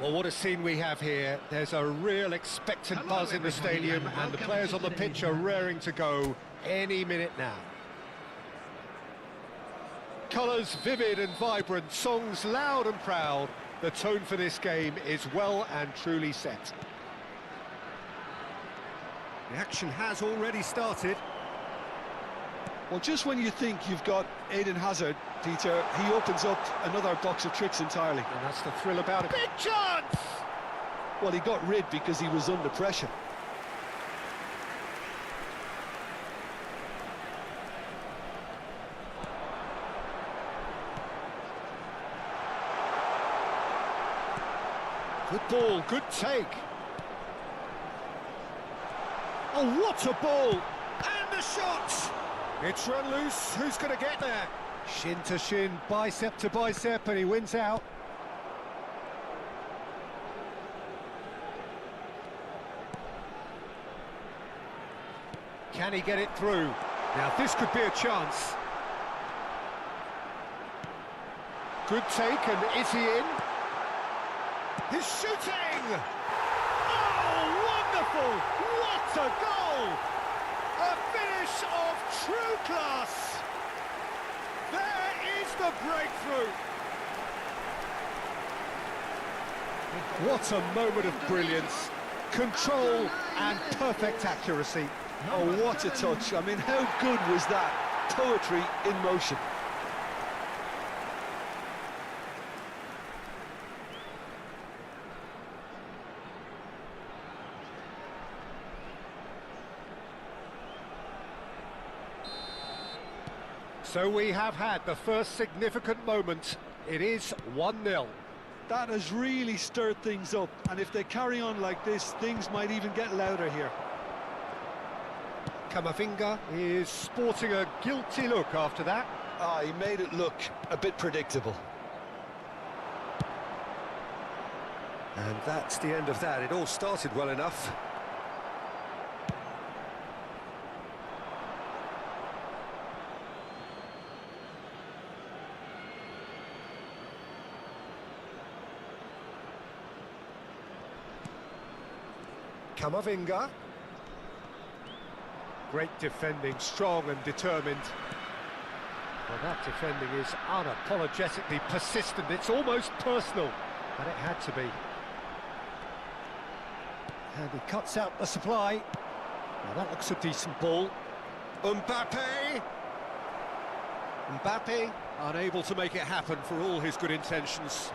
Well, what a scene we have here. There's a real expectant buzz in the stadium, and the players on the pitch are raring to go any minute now. Colours vivid and vibrant, songs loud and proud. The tone for this game is well and truly set. The action has already started. Well, just when you think you've got Eden Hazard, Peter, he opens up another box of tricks entirely. And that's the thrill about it. Big chance! Well, he got rid because he was under pressure. Good ball, good take. Oh, what a ball! And the shot! It's run loose, who's going to get there? Shin to shin, bicep to bicep, and he wins out. Can he get it through? Now this could be a chance. Good take, and is he in? He's shooting! Oh, wonderful! What a goal! A finish of true class! There is the breakthrough! What a moment of brilliance, control and perfect accuracy. Oh, what a touch. I mean, how good was that? Poetry in motion. So we have had the first significant moment. It is 1-0. That has really stirred things up, and if they carry on like this, things might even get louder here. Kamavinga is sporting a guilty look after that. Ah, he made it look a bit predictable. And that's the end of that. It all started well enough. Kamavinga. Great defending, strong and determined. Well, that defending is unapologetically persistent. It's almost personal, and it had to be. And he cuts out the supply. Now that looks a decent ball. Mbappe! Mbappe unable to make it happen for all his good intentions.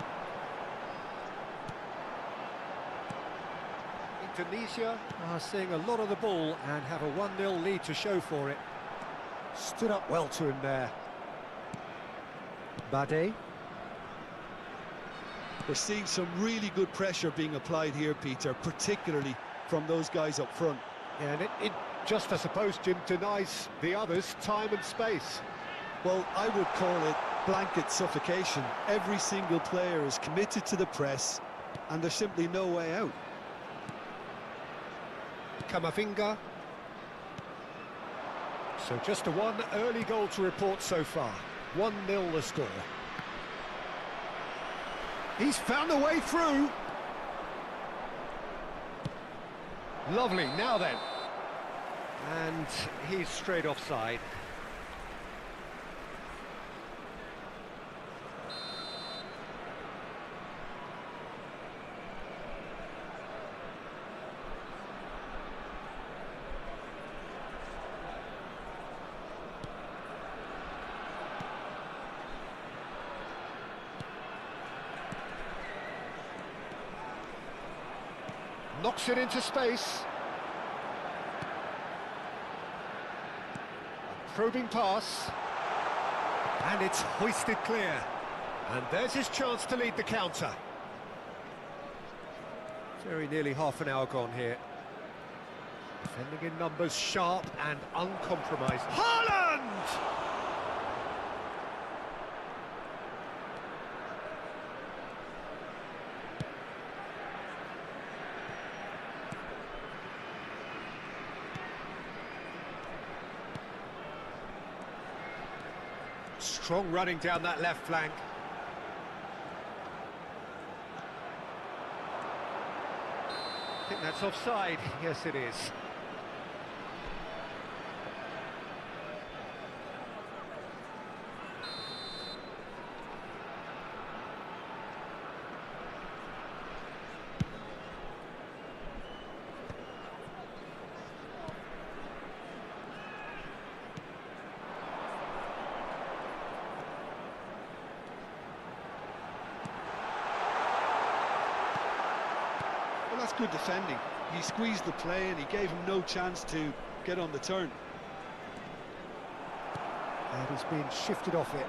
Indonesia are seeing a lot of the ball and have a 1-0 lead to show for it. Stood up well to him there. Bade. We're seeing some really good pressure being applied here, Peter, particularly from those guys up front. Yeah, and it just, I suppose, Jim, denies the others time and space. Well, I would call it blanket suffocation. Every single player is committed to the press, and there's simply no way out. Kamavinga. So just a one early goal to report so far. 1-0 the score. He's found a way through. Lovely, now then. And he's straight offside. Knocks it into space. A probing pass. And it's hoisted clear. And there's his chance to lead the counter. Very nearly half an hour gone here. Defending in numbers, sharp and uncompromised. Haaland! Strong running down that left flank. I think that's offside. Yes, it is. That's good defending. He squeezed the play and he gave him no chance to get on the turn. And he's being shifted off it.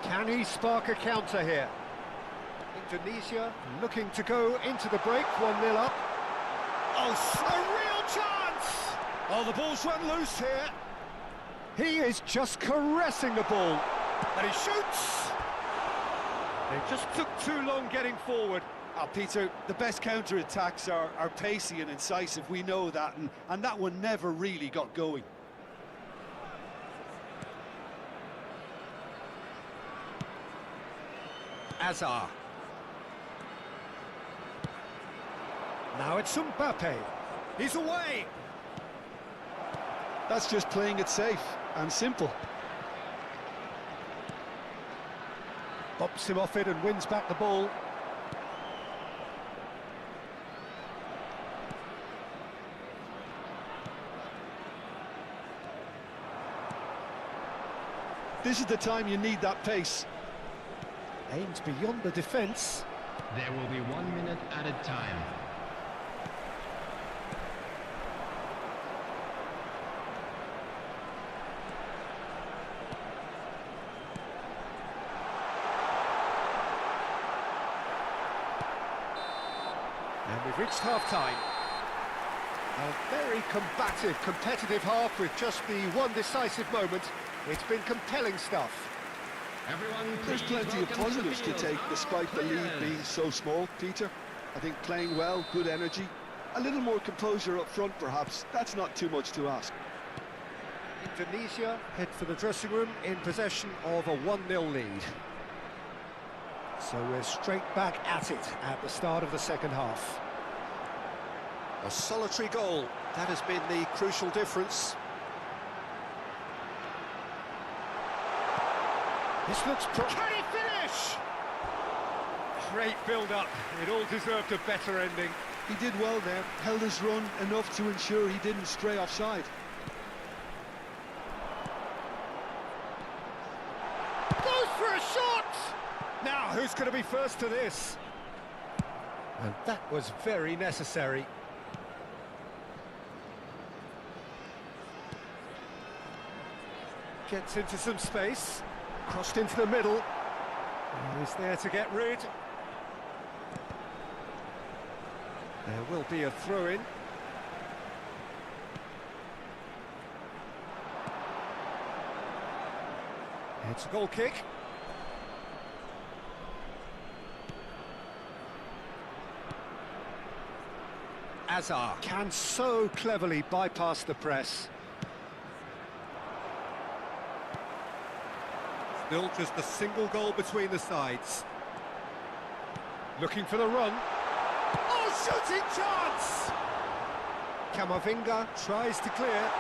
Can he spark a counter here? Indonesia looking to go into the break, 1-0 up. Oh, a real chance! Oh, the ball's run loose here. He is just caressing the ball. And he shoots! They just took too long getting forward. Peter, the best counter-attacks are pacey and incisive, we know that, and that one never really got going. Azar. Now it's Mbappe. He's away. That's just playing it safe and simple. Bops him off it and wins back the ball. This is the time you need that pace. Aims beyond the defence. There will be 1 minute added time. And we've reached half-time. A very combative, competitive half with just the one decisive moment. It's been compelling stuff. Everyone, There's plenty of positives to take despite the lead being so small, Peter. I think playing well, good energy, a little more composure up front perhaps, that's not too much to ask. Indonesia head for the dressing room in possession of a 1-0 lead. So we're straight back at it at the start of the second half. A solitary goal, that has been the crucial difference. This looks Can he finish? Great build-up. It all deserved a better ending. He did well there, held his run enough to ensure he didn't stray offside. Goes for a shot! Now, who's going to be first to this? And that was very necessary. Gets into some space. Crossed into the middle. He's there to get rid. There will be a throw-in. It's a goal kick. Azar can so cleverly bypass the press. Still just a single goal between the sides. Looking for the run. Oh, shooting chance! Camavinga tries to clear.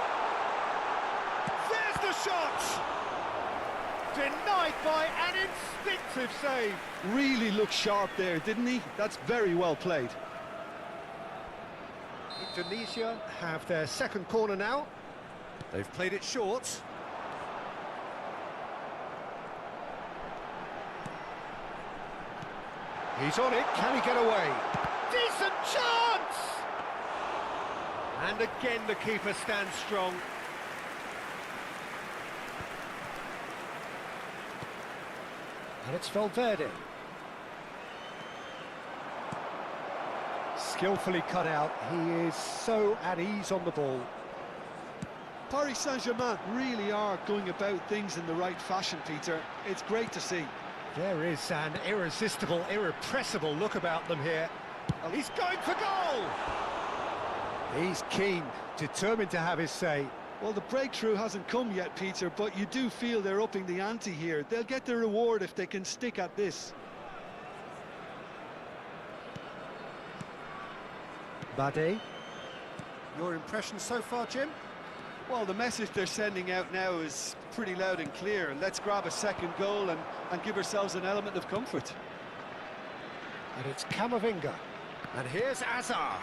There's the shot! Denied by an instinctive save. Really looked sharp there, didn't he? That's very well played. Indonesia have their second corner now. They've played it short. He's on it, can he get away? Decent chance! And again the keeper stands strong. And it's Valverde. Skillfully cut out, he is so at ease on the ball. Paris Saint-Germain really are going about things in the right fashion, Peter. It's great to see. There is an irresistible, irrepressible look about them here. He's going for goal! He's keen, determined to have his say. Well, the breakthrough hasn't come yet, Peter, but you do feel they're upping the ante here. They'll get their reward if they can stick at this. Bade, your impression so far, Jim? Well, the message they're sending out now is pretty loud and clear. Let's grab a second goal and give ourselves an element of comfort. And it's Camavinga. And here's Azar.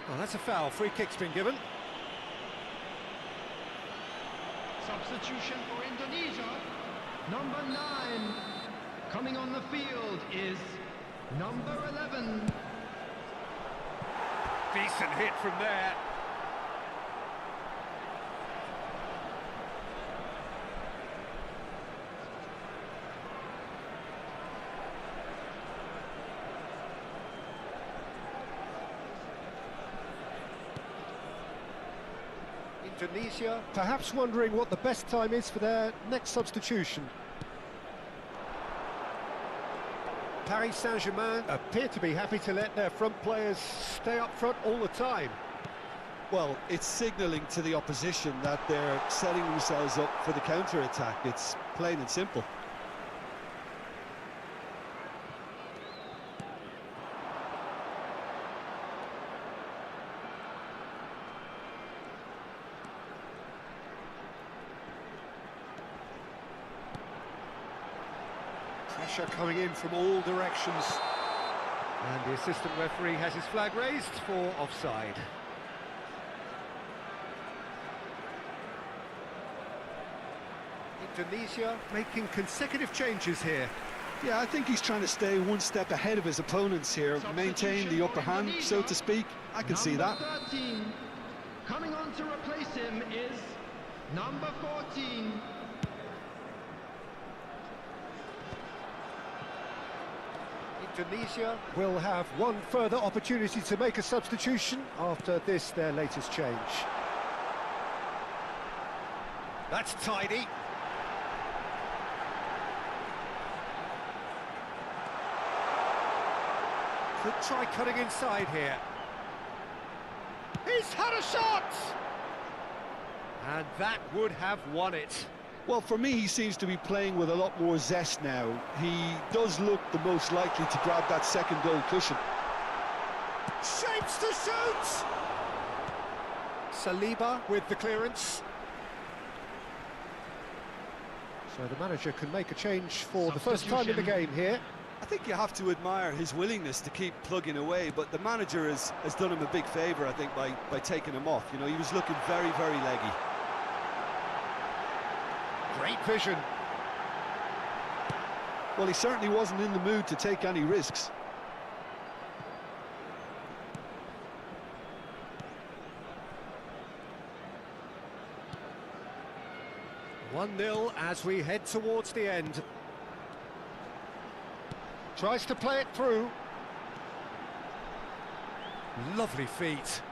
Well, that's a foul. Free kick's been given. Substitution for Indonesia. Number 9. Coming on the field is number 11. Decent hit from there. Indonesia perhaps wondering what the best time is for their next substitution. Paris Saint-Germain appear to be happy to let their front players stay up front all the time. Well, it's signalling to the opposition that they're setting themselves up for the counter-attack. It's plain and simple. Pressure coming in from all directions. And the assistant referee has his flag raised for offside. Indonesia making consecutive changes here. Yeah, I think he's trying to stay one step ahead of his opponents here, maintain the upper hand, so to speak. I can see that. Number 13, coming on to replace him is number 14. Indonesia will have one further opportunity to make a substitution after this, their latest change. That's tidy. Could try cutting inside here. He's had a shot! And that would have won it. Well, for me, he seems to be playing with a lot more zest now. He does look the most likely to grab that second goal cushion. Shapes to shoot! Saliba with the clearance. So the manager can make a change for the first time in the game here. I think you have to admire his willingness to keep plugging away, but the manager has done him a big favour, I think, by taking him off. You know, he was looking very, very leggy. Great vision. Well, he certainly wasn't in the mood to take any risks. One-nil as we head towards the end. Tries to play it through. Lovely feet.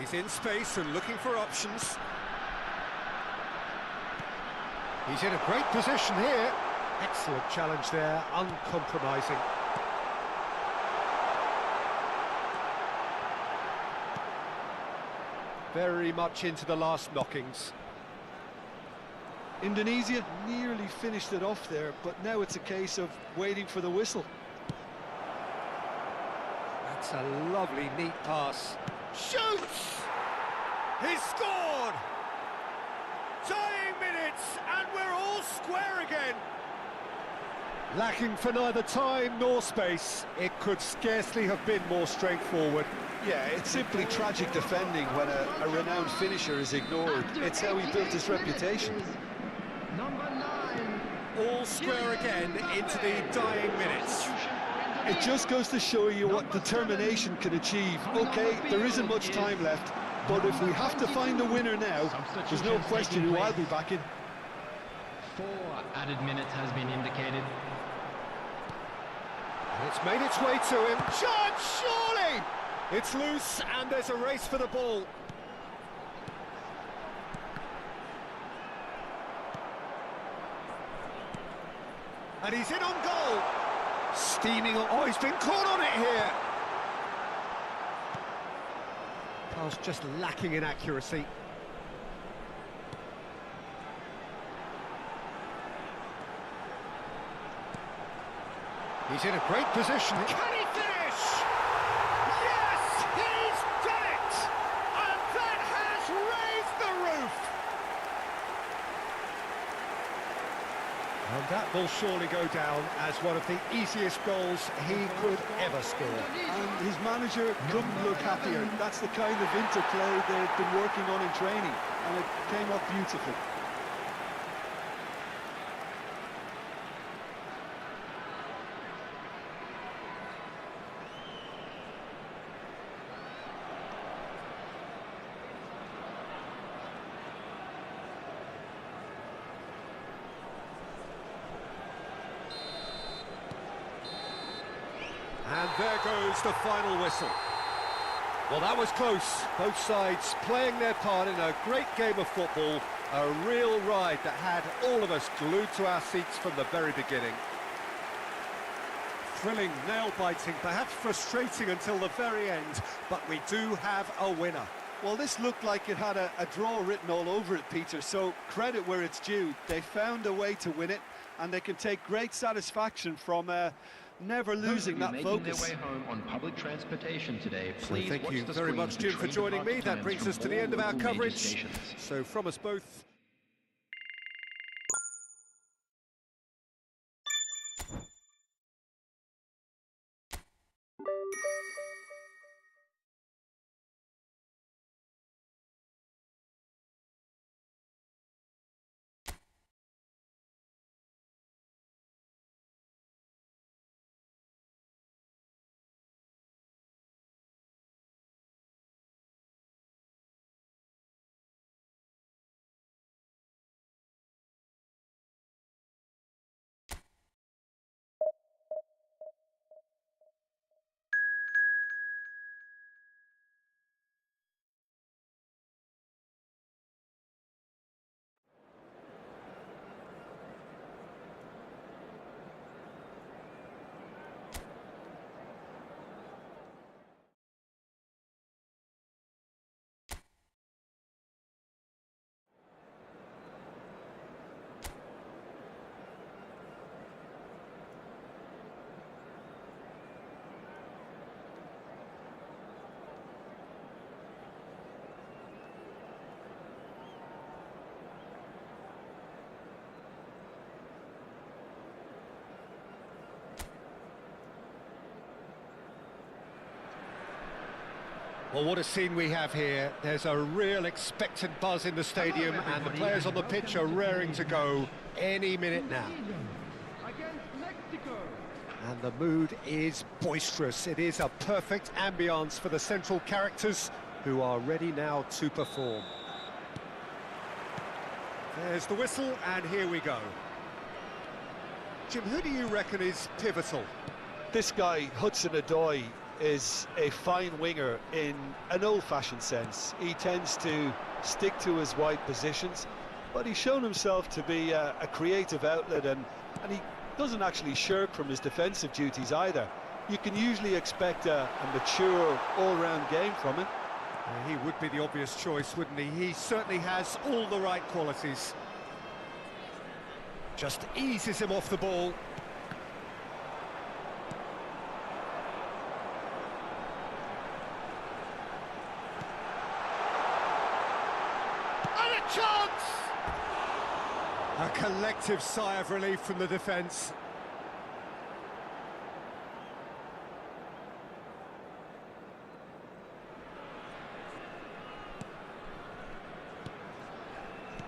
He's in space and looking for options. He's in a great position here. Excellent challenge there, uncompromising. Very much into the last knockings. Indonesia nearly finished it off there, but now it's a case of waiting for the whistle. That's a lovely, neat pass. Shoots! He's scored! Dying minutes, and we're all square again. Lacking for neither time nor space, it could scarcely have been more straightforward. Yeah, it's simply tragic defending when a renowned finisher is ignored. It's how he built his reputation. Number 9. All square again into the dying minutes. It just goes to show you what determination can achieve. Okay, there isn't much time left, but if we have to find a winner now, there's no question who I'll be backing. 4 added minutes has been indicated. And it's made its way to him. Chance, surely! It's loose, and there's a race for the ball. And he's in on goal. Steaming on. Oh, he's been caught on it here. Pass just lacking in accuracy. He's in a great position. Can he finish? Yes, he's done it! And that has raised the roof! And that will surely go down as one of the easiest goals he could ever score. And his manager couldn't look happier. That's the kind of interplay they've been working on in training, and it came off beautifully. And there goes the final whistle. Well, that was close. Both sides playing their part in a great game of football. A real ride that had all of us glued to our seats from the very beginning. Thrilling, nail-biting, perhaps frustrating until the very end, but we do have a winner. Well, this looked like it had a draw written all over it, Peter, so credit where it's due. They found a way to win it, and they can take great satisfaction from never losing that focus. Making their way home on public transportation today, please thank you very much, Jim, for joining me. That brings us to the end of our coverage. So from us both... Well, what a scene we have here. There's a real expectant buzz in the stadium, and the players on the pitch are raring to go any minute now. And the mood is boisterous. It is a perfect ambience for the central characters, who are ready now to perform. There's the whistle, and here we go. Jim, who do you reckon is pivotal? This guy, Hudson-Odoi, is a fine winger in an old-fashioned sense. He tends to stick to his wide positions, but he's shown himself to be a creative outlet, and he doesn't actually shirk from his defensive duties either. You can usually expect a mature, all-round game from him. He would be the obvious choice, wouldn't he? He certainly has all the right qualities. Just eases him off the ball. Chance! A collective sigh of relief from the defence.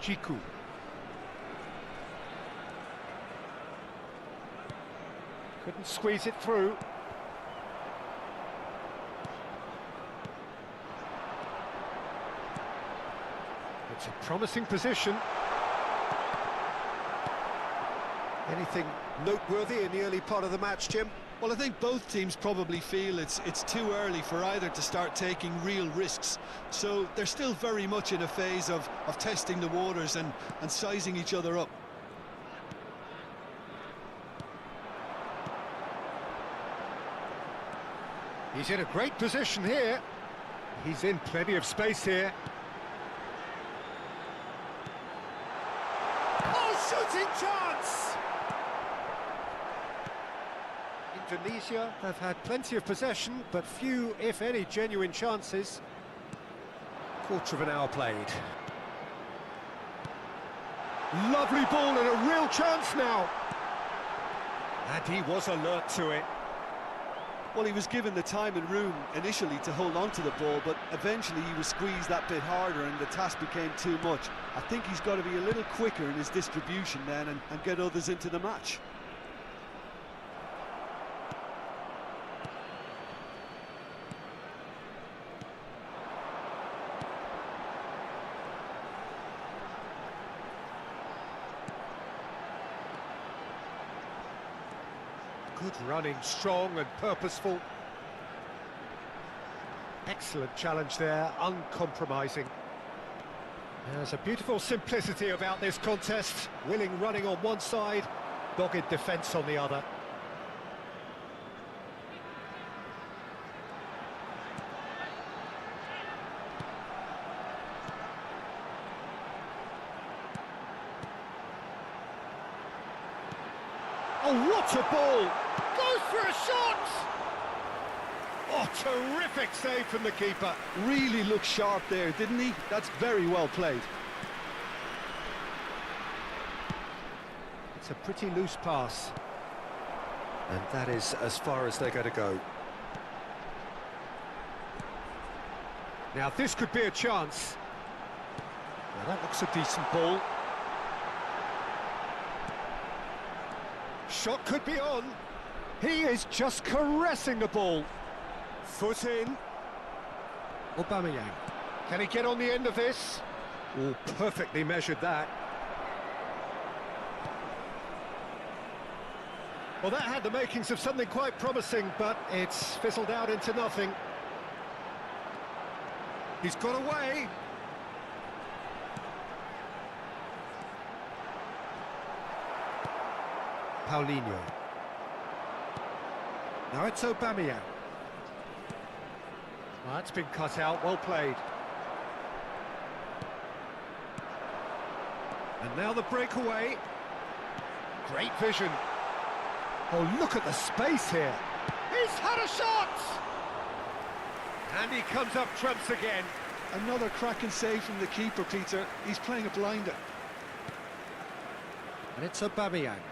Cikkkk. Couldn't squeeze it through. It's a promising position. Anything noteworthy in the early part of the match, Jim? Well, I think both teams probably feel it's too early for either to start taking real risks. So they're still very much in a phase of testing the waters and sizing each other up. He's in a great position here. He's in plenty of space here. Shooting chance! Indonesia have had plenty of possession, but few, if any, genuine chances. Quarter of an hour played. Lovely ball and a real chance now. And he was alert to it. Well, he was given the time and room initially to hold on to the ball, but eventually he was squeezed that bit harder and the task became too much. I think he's got to be a little quicker in his distribution then and get others into the match. Good running, strong and purposeful. Excellent challenge there, uncompromising. There's a beautiful simplicity about this contest. Willing running on one side, dogged defence on the other. Oh, what a ball! Goes for a shot! Oh, terrific save from the keeper. Really looked sharp there, didn't he? That's very well played. It's a pretty loose pass. And that is as far as they're going to go. Now, this could be a chance. Now, that looks a decent ball. Shot could be on. He is just caressing the ball. Foot in. Aubameyang. Can he get on the end of this? Oh, perfectly measured that. Well, that had the makings of something quite promising, but it's fizzled out into nothing. He's got away. Paulinho. Now it's Aubameyang. Well, that's been cut out, well played. And now the breakaway. Great vision. Oh, look at the space here. He's had a shot! And he comes up trumps again. Another cracking save from the keeper, Peter. He's playing a blinder. And it's Aubameyang.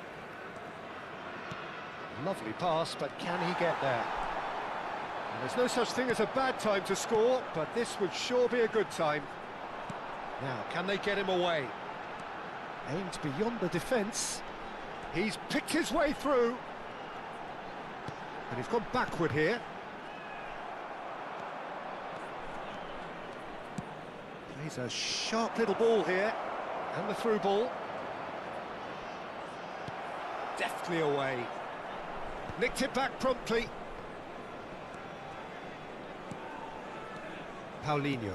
Lovely pass, but can he get there? And there's no such thing as a bad time to score, but this would sure be a good time. Now, can they get him away? Aimed beyond the defence. He's picked his way through. And he's gone backward here. Plays a sharp little ball here. And the through ball. Deftly away. Nicked it back promptly. Paulinho.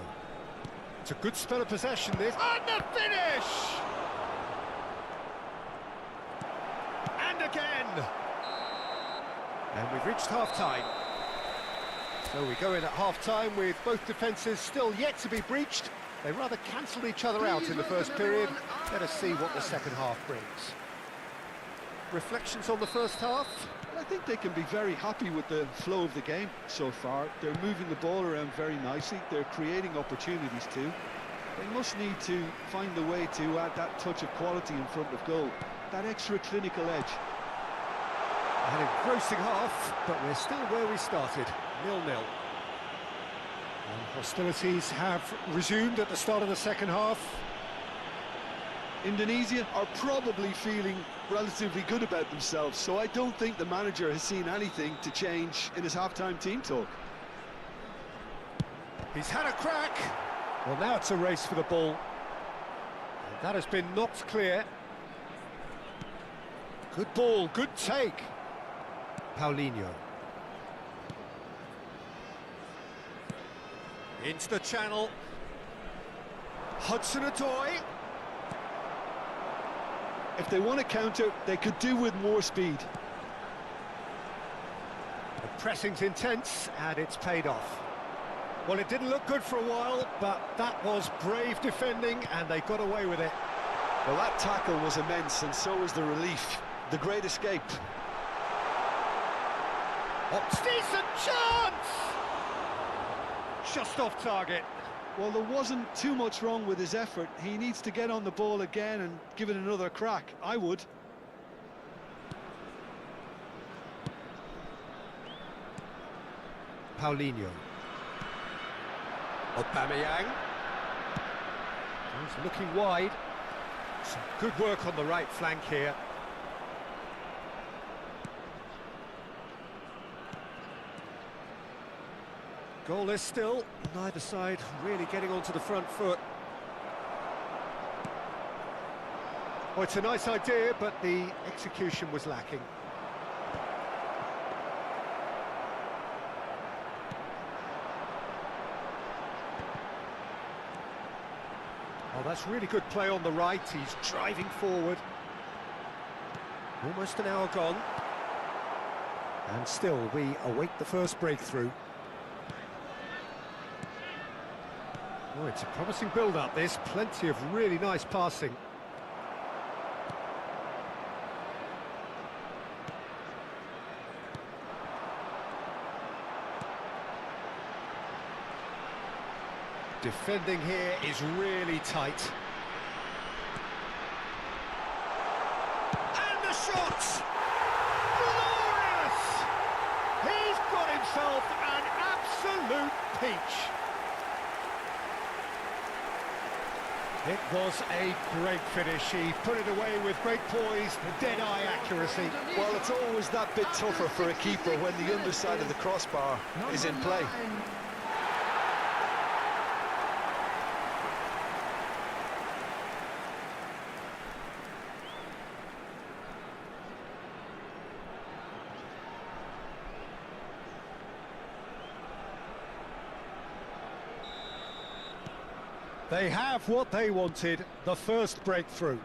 It's a good spell of possession, this. And the finish! And again! And we've reached half-time. So we go in at half-time with both defences still yet to be breached. They rather cancelled each other out in the first period. Let us see what the second half brings. Reflections on the first half? I think they can be very happy with the flow of the game so far. They're moving the ball around very nicely. They're creating opportunities too. They must need to find a way to add that touch of quality in front of goal. That extra clinical edge. An engrossing half, but we're still where we started, 0-0. And hostilities have resumed at the start of the second half. Indonesia are probably feeling relatively good about themselves, so I don't think the manager has seen anything to change in his half-time team talk. He's had a crack. Well, now it's a race for the ball. And that has been knocked clear. Good ball, good take. Paulinho. Into the channel. Hudson-Odoi. If they want to counter, they could do with more speed. The pressing's intense, and it's paid off. Well, it didn't look good for a while, but that was brave defending, and they got away with it. Well, that tackle was immense, and so was the relief. The great escape. Oh, decent chance! Just off target. Well, there wasn't too much wrong with his effort. He needs to get on the ball again and give it another crack. I would. Paulinho. Aubameyang. He's looking wide. Some good work on the right flank here. Goalless still, neither side really getting onto the front foot. Well, it's a nice idea, but the execution was lacking. Oh, that's really good play on the right. He's driving forward. Almost an hour gone. And still, we await the first breakthrough. Oh, it's a promising build-up, this. Plenty of really nice passing. Defending here is really tight. And the shots! Glorious! He's got himself an absolute peach. It was a great finish. He put it away with great poise, dead-eye accuracy. Well, it's always that bit tougher for a keeper when the underside of the crossbar is in play. They have what they wanted, the first breakthrough.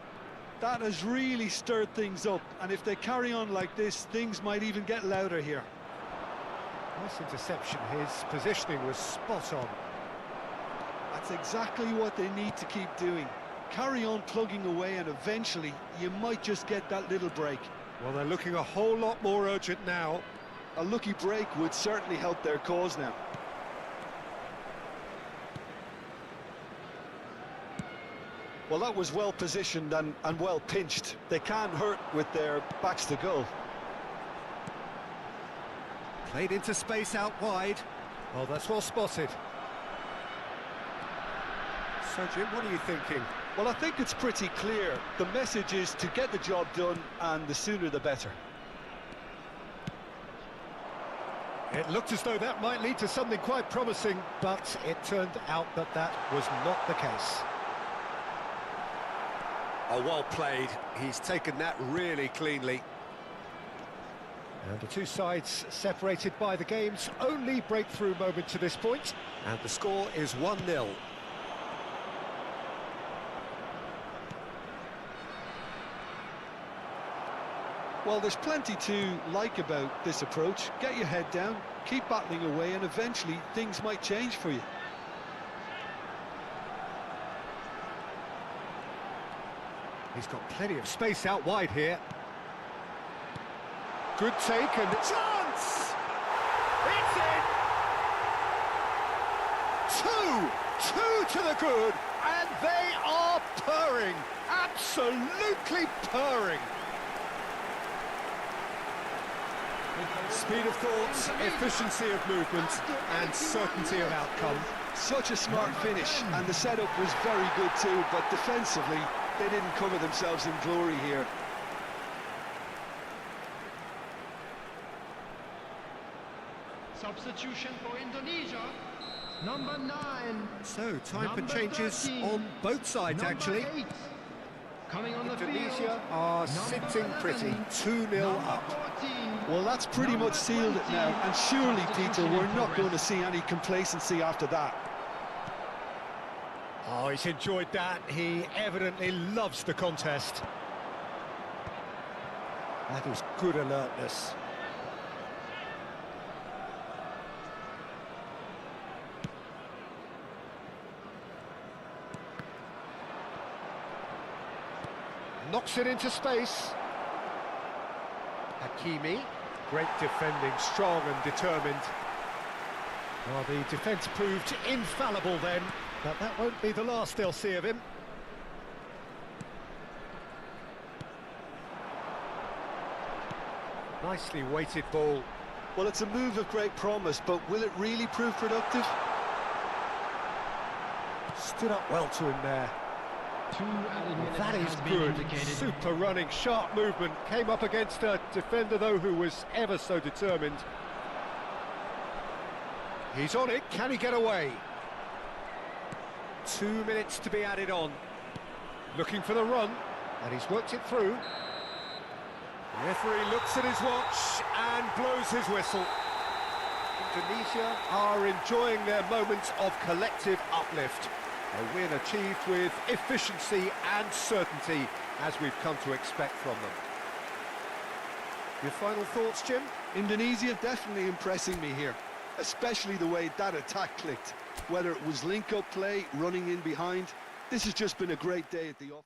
That has really stirred things up, and if they carry on like this, things might even get louder here. Nice interception. His positioning was spot on. That's exactly what they need to keep doing. Carry on plugging away, and eventually you might just get that little break. Well, they're looking a whole lot more urgent now. A lucky break would certainly help their cause now. Well, that was well positioned and well pinched. They can't hurt with their backs to goal. Played into space out wide. Well, that's well spotted. So, Jim, what are you thinking? Well, I think it's pretty clear. The message is to get the job done, and the sooner the better. It looked as though that might lead to something quite promising, but it turned out that that was not the case. Oh, well played. He's taken that really cleanly. And the two sides separated by the game's only breakthrough moment to this point. And the score is 1-0. Well, there's plenty to like about this approach. Get your head down, keep battling away, and eventually things might change for you. He's got plenty of space out wide here. Good take and chance! It's in! Two to the good, and they are purring, absolutely purring. Speed of thought, efficiency of movement, and certainty of outcome. Such a smart finish, and the setup was very good too, but defensively, they didn't cover themselves in glory here. Substitution for Indonesia, number 9. So, time for Number changes 13. on both sides, Number actually. 8. Coming on the Indonesia field, are number sitting 11. pretty, 2-0 number up. 14. Well, that's pretty Number much sealed it 20. now, and surely, Peter, Substitution we're in not going to progress. see any complacency after that. Oh, he's enjoyed that. He evidently loves the contest. That is good alertness. Knocks it into space. Hakimi, great defending, strong and determined. Well, the defence proved infallible then, but that won't be the last they'll see of him. Nicely weighted ball. Well, it's a move of great promise, but will it really prove productive? Stood up well to him there. 2 added minutes That is has been good. indicated. Super running, sharp movement. Came up against a defender, though, who was ever so determined. He's on it. Can he get away? 2 minutes to be added on. Looking for the run, and he's worked it through. The referee looks at his watch and blows his whistle. Indonesia are enjoying their moments of collective uplift. A win achieved with efficiency and certainty, as we've come to expect from them. Your final thoughts, Jim? Indonesia definitely impressing me here, especially the way that attack clicked. Whether it was link-up play, running in behind, this has just been a great day at the office.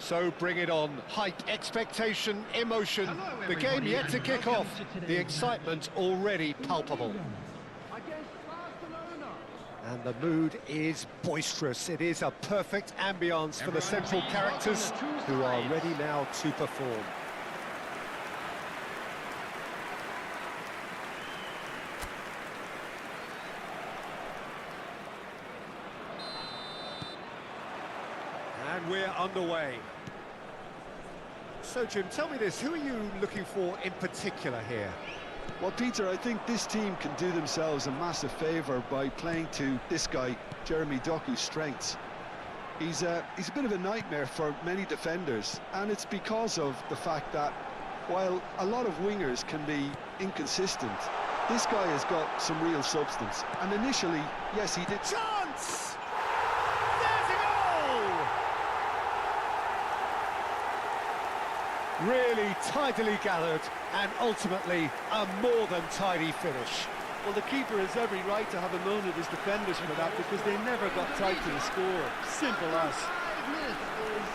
So bring it on. Hype, expectation, emotion. Hello, The game everybody, yet to and kick welcome off. to today's The excitement already palpable. Against Barcelona. And the mood is boisterous. It is a perfect ambience for the central characters who are ready now to perform. And we're underway. So, Jim, tell me this, who are you looking for in particular here? Well, Peter, I think this team can do themselves a massive favour by playing to this guy, Jeremy Doku's strengths. He's a bit of a nightmare for many defenders, and it's because of the fact that while a lot of wingers can be inconsistent, this guy has got some real substance. And initially, yes, he did. Chance! There's a goal! Really tidily gathered, and ultimately a more than tidy finish. Well, the keeper has every right to have a moan at his defenders for that because they never got tight to the score. Simple as. 5 minutes is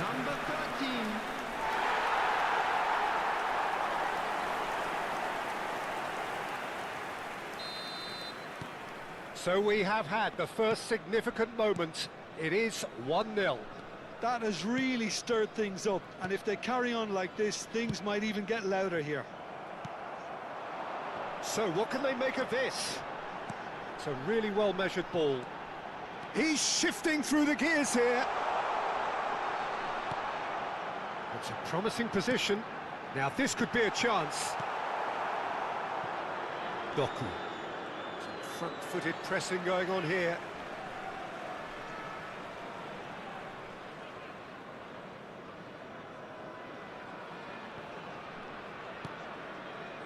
number 13. So we have had the first significant moment. It is 1-0. That has really stirred things up, and if they carry on like this, things might even get louder here. So what can they make of this? It's a really well-measured ball. He's shifting through the gears here. It's a promising position. Now this could be a chance. Doku. Some front-footed pressing going on here.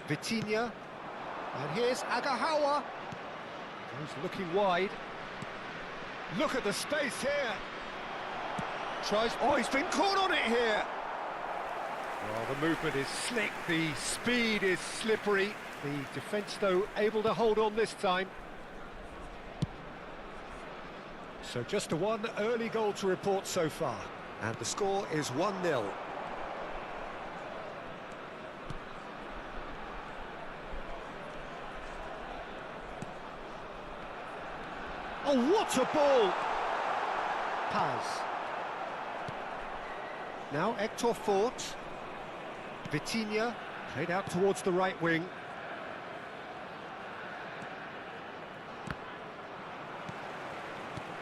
Vitinha. And here's Agahawa. He's looking wide. Look at the space here. Tries. Oh, he's been caught on it here. Well, the movement is slick. The speed is slippery. The defence, though, able to hold on this time. So just a one early goal to report so far. And the score is 1-0. Oh, what a ball! Paz. Now Hector Fort. Vitinha, played out towards the right wing.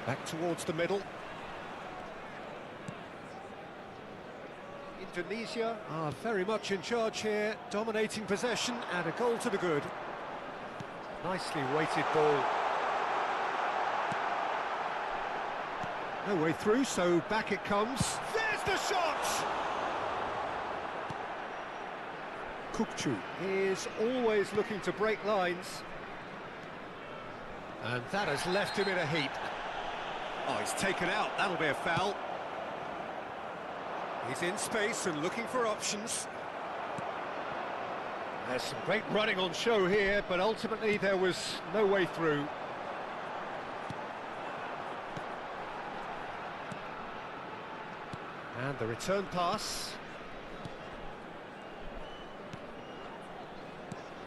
Back towards the middle. Indonesia are very much in charge here, dominating possession and a goal to the good. Nicely weighted ball. No way through, so back it comes. There's the shot! Cikkkk is always looking to break lines. And that has left him in a heap. Oh, he's taken out, that'll be a foul. He's in space and looking for options. There's some great running on show here, but ultimately there was no way through. And the return pass.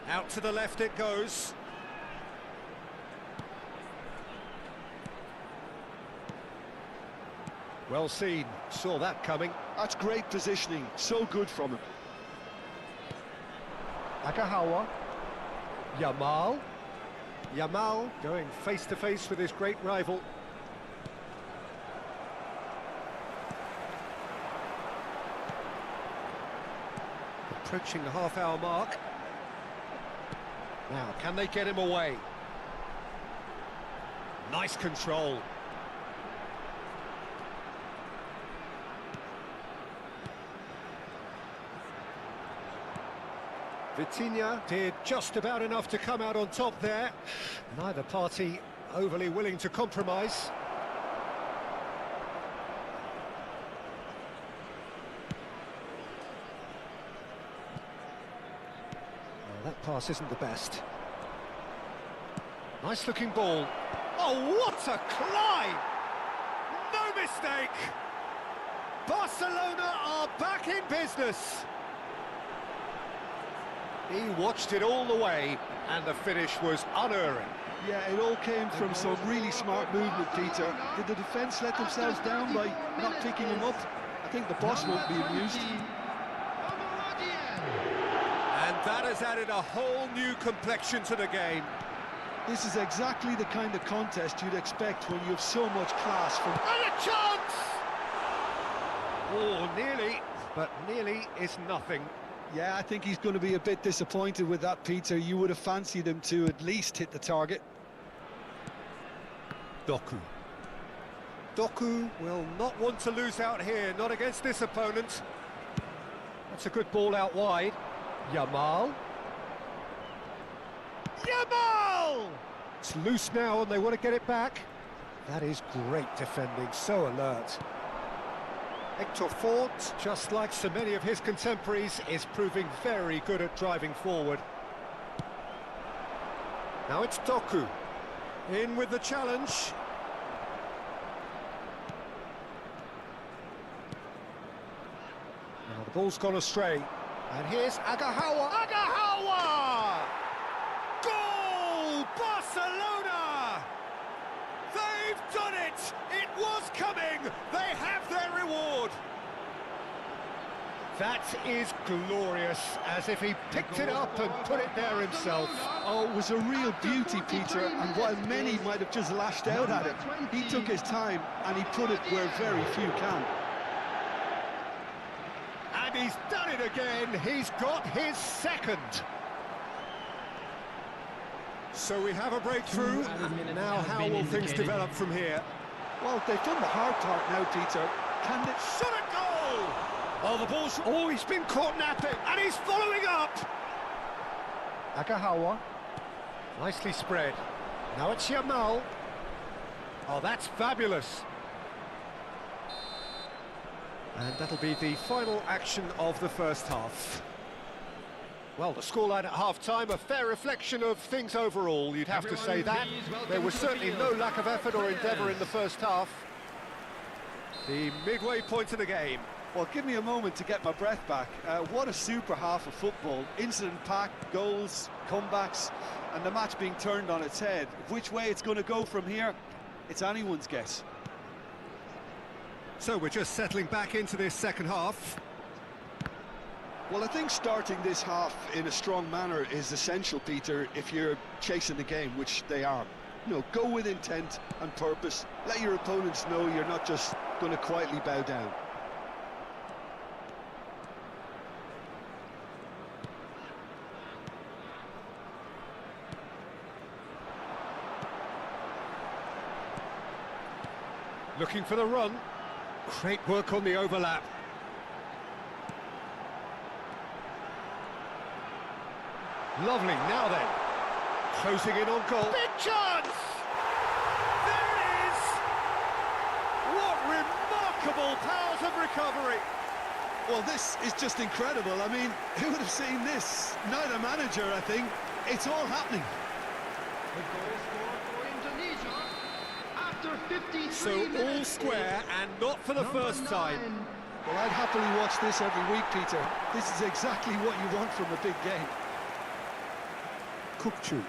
Out to the left it goes. Well seen, saw that coming. That's great positioning, so good from him. Agahawa. Yamal. Yamal going face to face with his great rival. Approaching the half-hour mark. Now, can they get him away? Nice control. Vitinha did just about enough to come out on top there. Neither party overly willing to compromise. That pass isn't the best. Nice looking ball. Oh, what a climb! No mistake! Barcelona are back in business. He watched it all the way, and the finish was unerring. Yeah, it all came from some really smart movement, Peter. Did the defence let themselves down by not picking him up? I think the boss won't be amused. And that has added a whole new complexion to the game. This is exactly the kind of contest you'd expect when you have so much class from... And a chance! Oh, nearly, but nearly is nothing. Yeah, I think he's going to be a bit disappointed with that, Peter. You would have fancied him to at least hit the target. Doku. Doku will not want to lose out here, not against this opponent. That's a good ball out wide. Yamal. Yamal! It's loose now and they want to get it back. That is great defending, so alert. Hector Ford, just like so many of his contemporaries, is proving very good at driving forward. Now it's Doku. In with the challenge. Now the ball's gone astray. And here's Agahawa. Agahawa! Goal! Barcelona! They've done it! It was coming! They have their reward! That is glorious, as if he picked it up and put it there himself. Oh, it was a real beauty, Peter, and while many might have just lashed out at it, he took his time and he put it where very few can. And he's done it again. He's got his second. So we have a breakthrough. Now how will things develop from here? Well, they've done the hard part now, Peter. Can they... Shot a goal! Oh, the ball's... Oh, he's been caught napping, and he's following up! Agahawa. Nicely spread. Now it's Yamal. Oh, that's fabulous. And that'll be the final action of the first half. Well, the scoreline at half-time, a fair reflection of things overall, you'd have to say that. There was certainly no lack of effort or endeavour in the first half. The midway point of the game. Well, give me a moment to get my breath back. What a super half of football. Incident-packed, goals, comebacks, and the match being turned on its head. Which way it's going to go from here, it's anyone's guess. So we're just settling back into this second half. Well, I think starting this half in a strong manner is essential, Peter, if you're chasing the game, which they are. You know, go with intent and purpose. Let your opponents know you're not just going to quietly bow down. Looking for the run. Great work on the overlap. Lovely, now then. Closing in on goal. Big chance! There it is! What remarkable powers of recovery! Well, this is just incredible. I mean, who would have seen this? Neither manager, I think. It's all happening. The goal scored for Indonesia after 53 So minutes. all square and not for the Number first time. 9. Well, I'd happily watch this every week, Peter. This is exactly what you want from a big game. Cikkkk.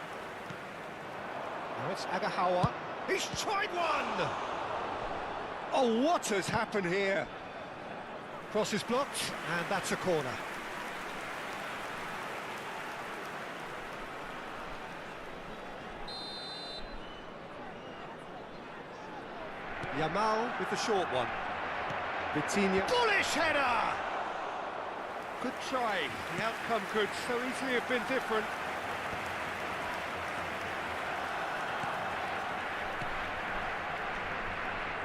Now it's Agahawa. He's tried one! Oh, what has happened here? Cross is blocked, and that's a corner. Yamal with the short one. Vitinha. Bullish header! Good try. The outcome could so easily have been different.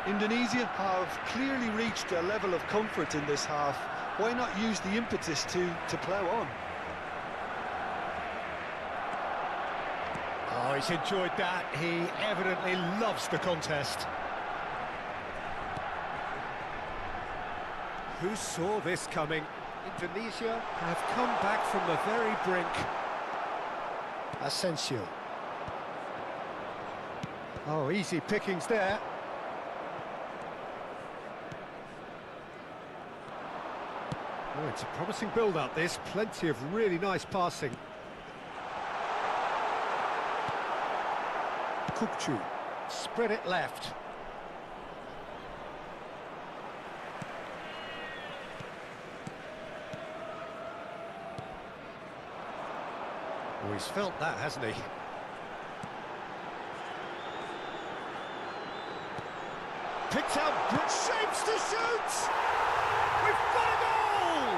Indonesia have clearly reached a level of comfort in this half. Why not use the impetus to plough on? Oh, he's enjoyed that. He evidently loves the contest. Who saw this coming? Indonesia have come back from the very brink. Asensio. Oh, easy pickings there. Oh, it's a promising build-up, this. Plenty of really nice passing. Cikkkk. Spread it left. Oh, he's felt that, hasn't he? Picked out, shapes to shoot! We've got a goal!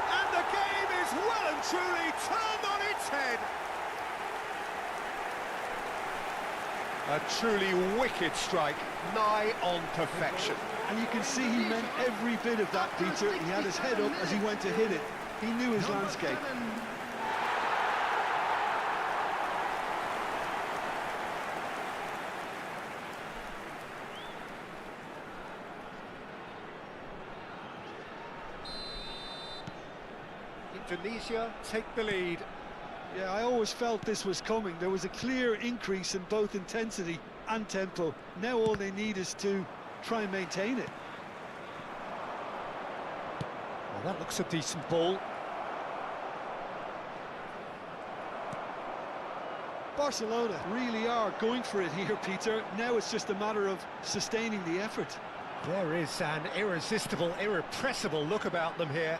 And the game is well and truly turned on its head. A truly wicked strike, nigh on perfection. And you can see he meant every bit of that, Peter. He had his head up as he went to hit it. He knew his landscape. Indonesia take the lead. Yeah, I always felt this was coming. There was a clear increase in both intensity and tempo. Now all they need is to try and maintain it. Well, that looks a decent ball. Barcelona really are going for it here, Peter. Now it's just a matter of sustaining the effort. There is an irresistible, irrepressible look about them here.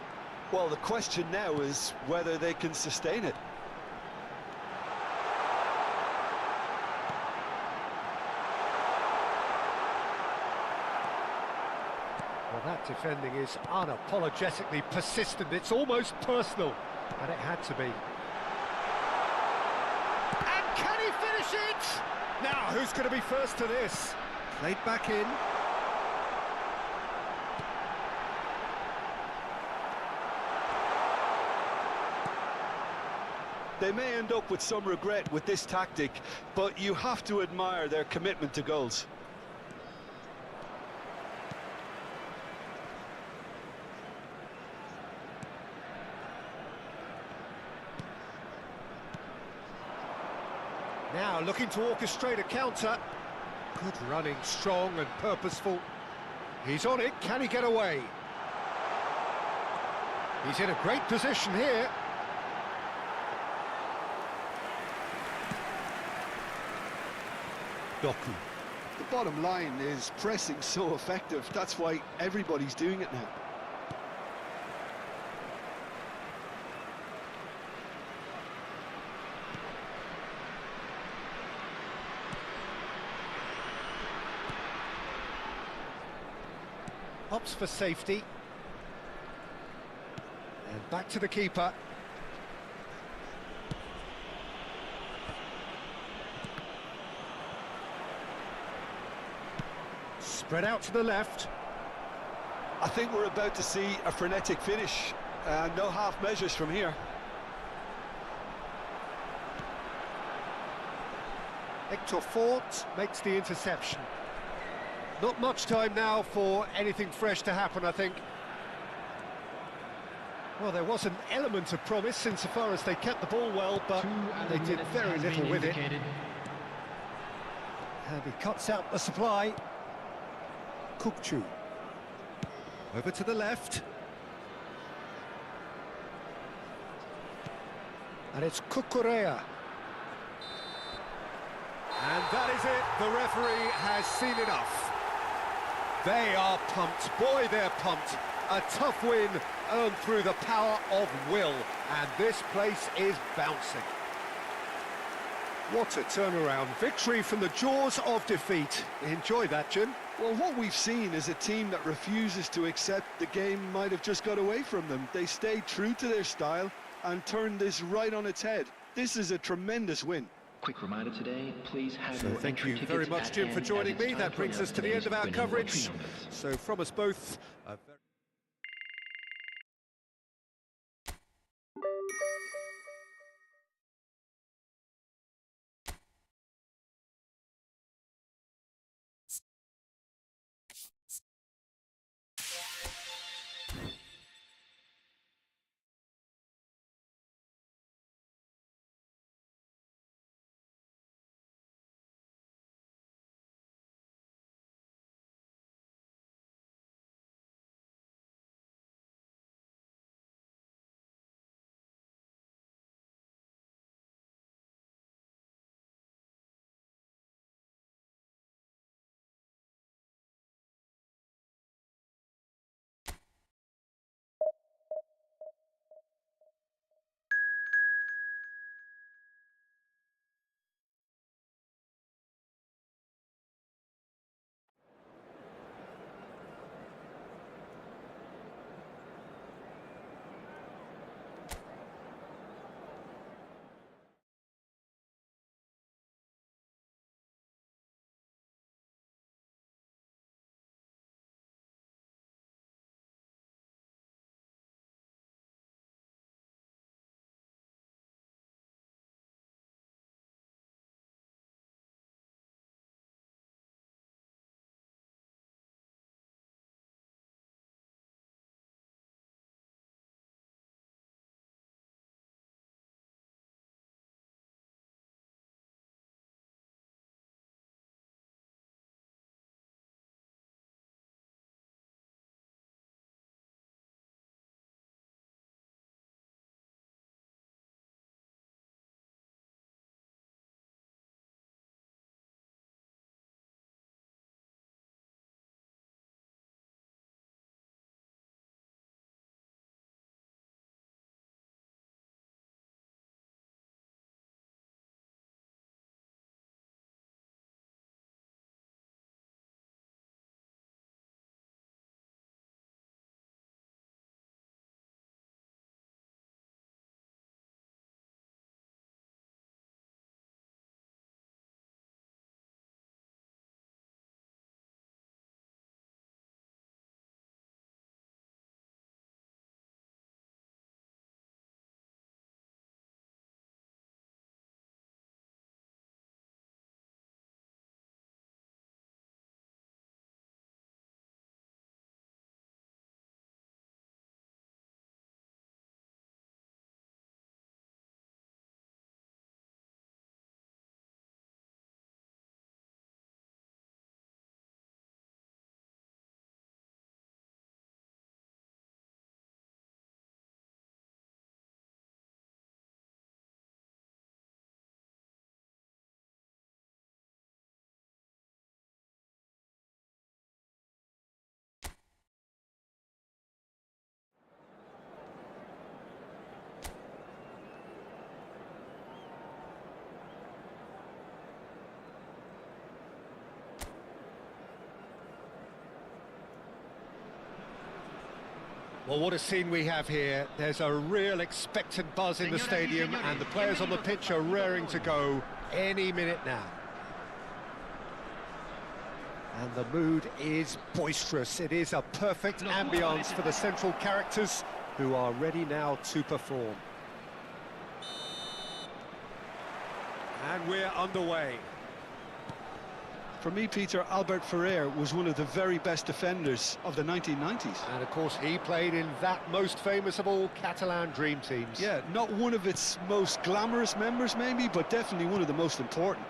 Well, the question now is whether they can sustain it. Well, that defending is unapologetically persistent. It's almost personal, and it had to be. And can he finish it? Now, who's going to be first to this? Played back in. They may end up with some regret with this tactic, but you have to admire their commitment to goals. Now looking to orchestrate a counter. Good running, strong and purposeful. He's on it, can he get away? He's in a great position here. Doku. The bottom line is pressing so effective. That's why everybody's doing it now. Opts for safety. And back to the keeper. Spread out to the left. I think we're about to see a frenetic finish. No half measures from here. Hector Fort makes the interception. Not much time now for anything fresh to happen, I think. Well, there was an element of promise insofar as they kept the ball well, but they did very little with it. And he cuts out the supply. Cikkkk. Over to the left. And it's Kukurea. And that is it. The referee has seen enough. They are pumped. Boy, they're pumped. A tough win earned through the power of will. And this place is bouncing. What a turnaround. Victory from the jaws of defeat. Enjoy that, Jim. Well, what we've seen is a team that refuses to accept the game might have just got away from them. They stayed true to their style and turned this right on its head. This is a tremendous win. Quick reminder today, please have So your thank entry you tickets very much, at Jim, hand for as joining it's me. time That for brings us to the today's end of our winning coverage. lottery numbers. So from us both, a very Well, what a scene we have here. There's a real expectant buzz in the stadium, and the players on the pitch are raring to go any minute now. And the mood is boisterous. It is a perfect ambience for the central characters who are ready now to perform. And we're underway. For me, Peter, Albert Ferrer was one of the very best defenders of the 1990s. And of course, he played in that most famous of all Catalan dream teams. Yeah, not one of its most glamorous members, maybe, but definitely one of the most important.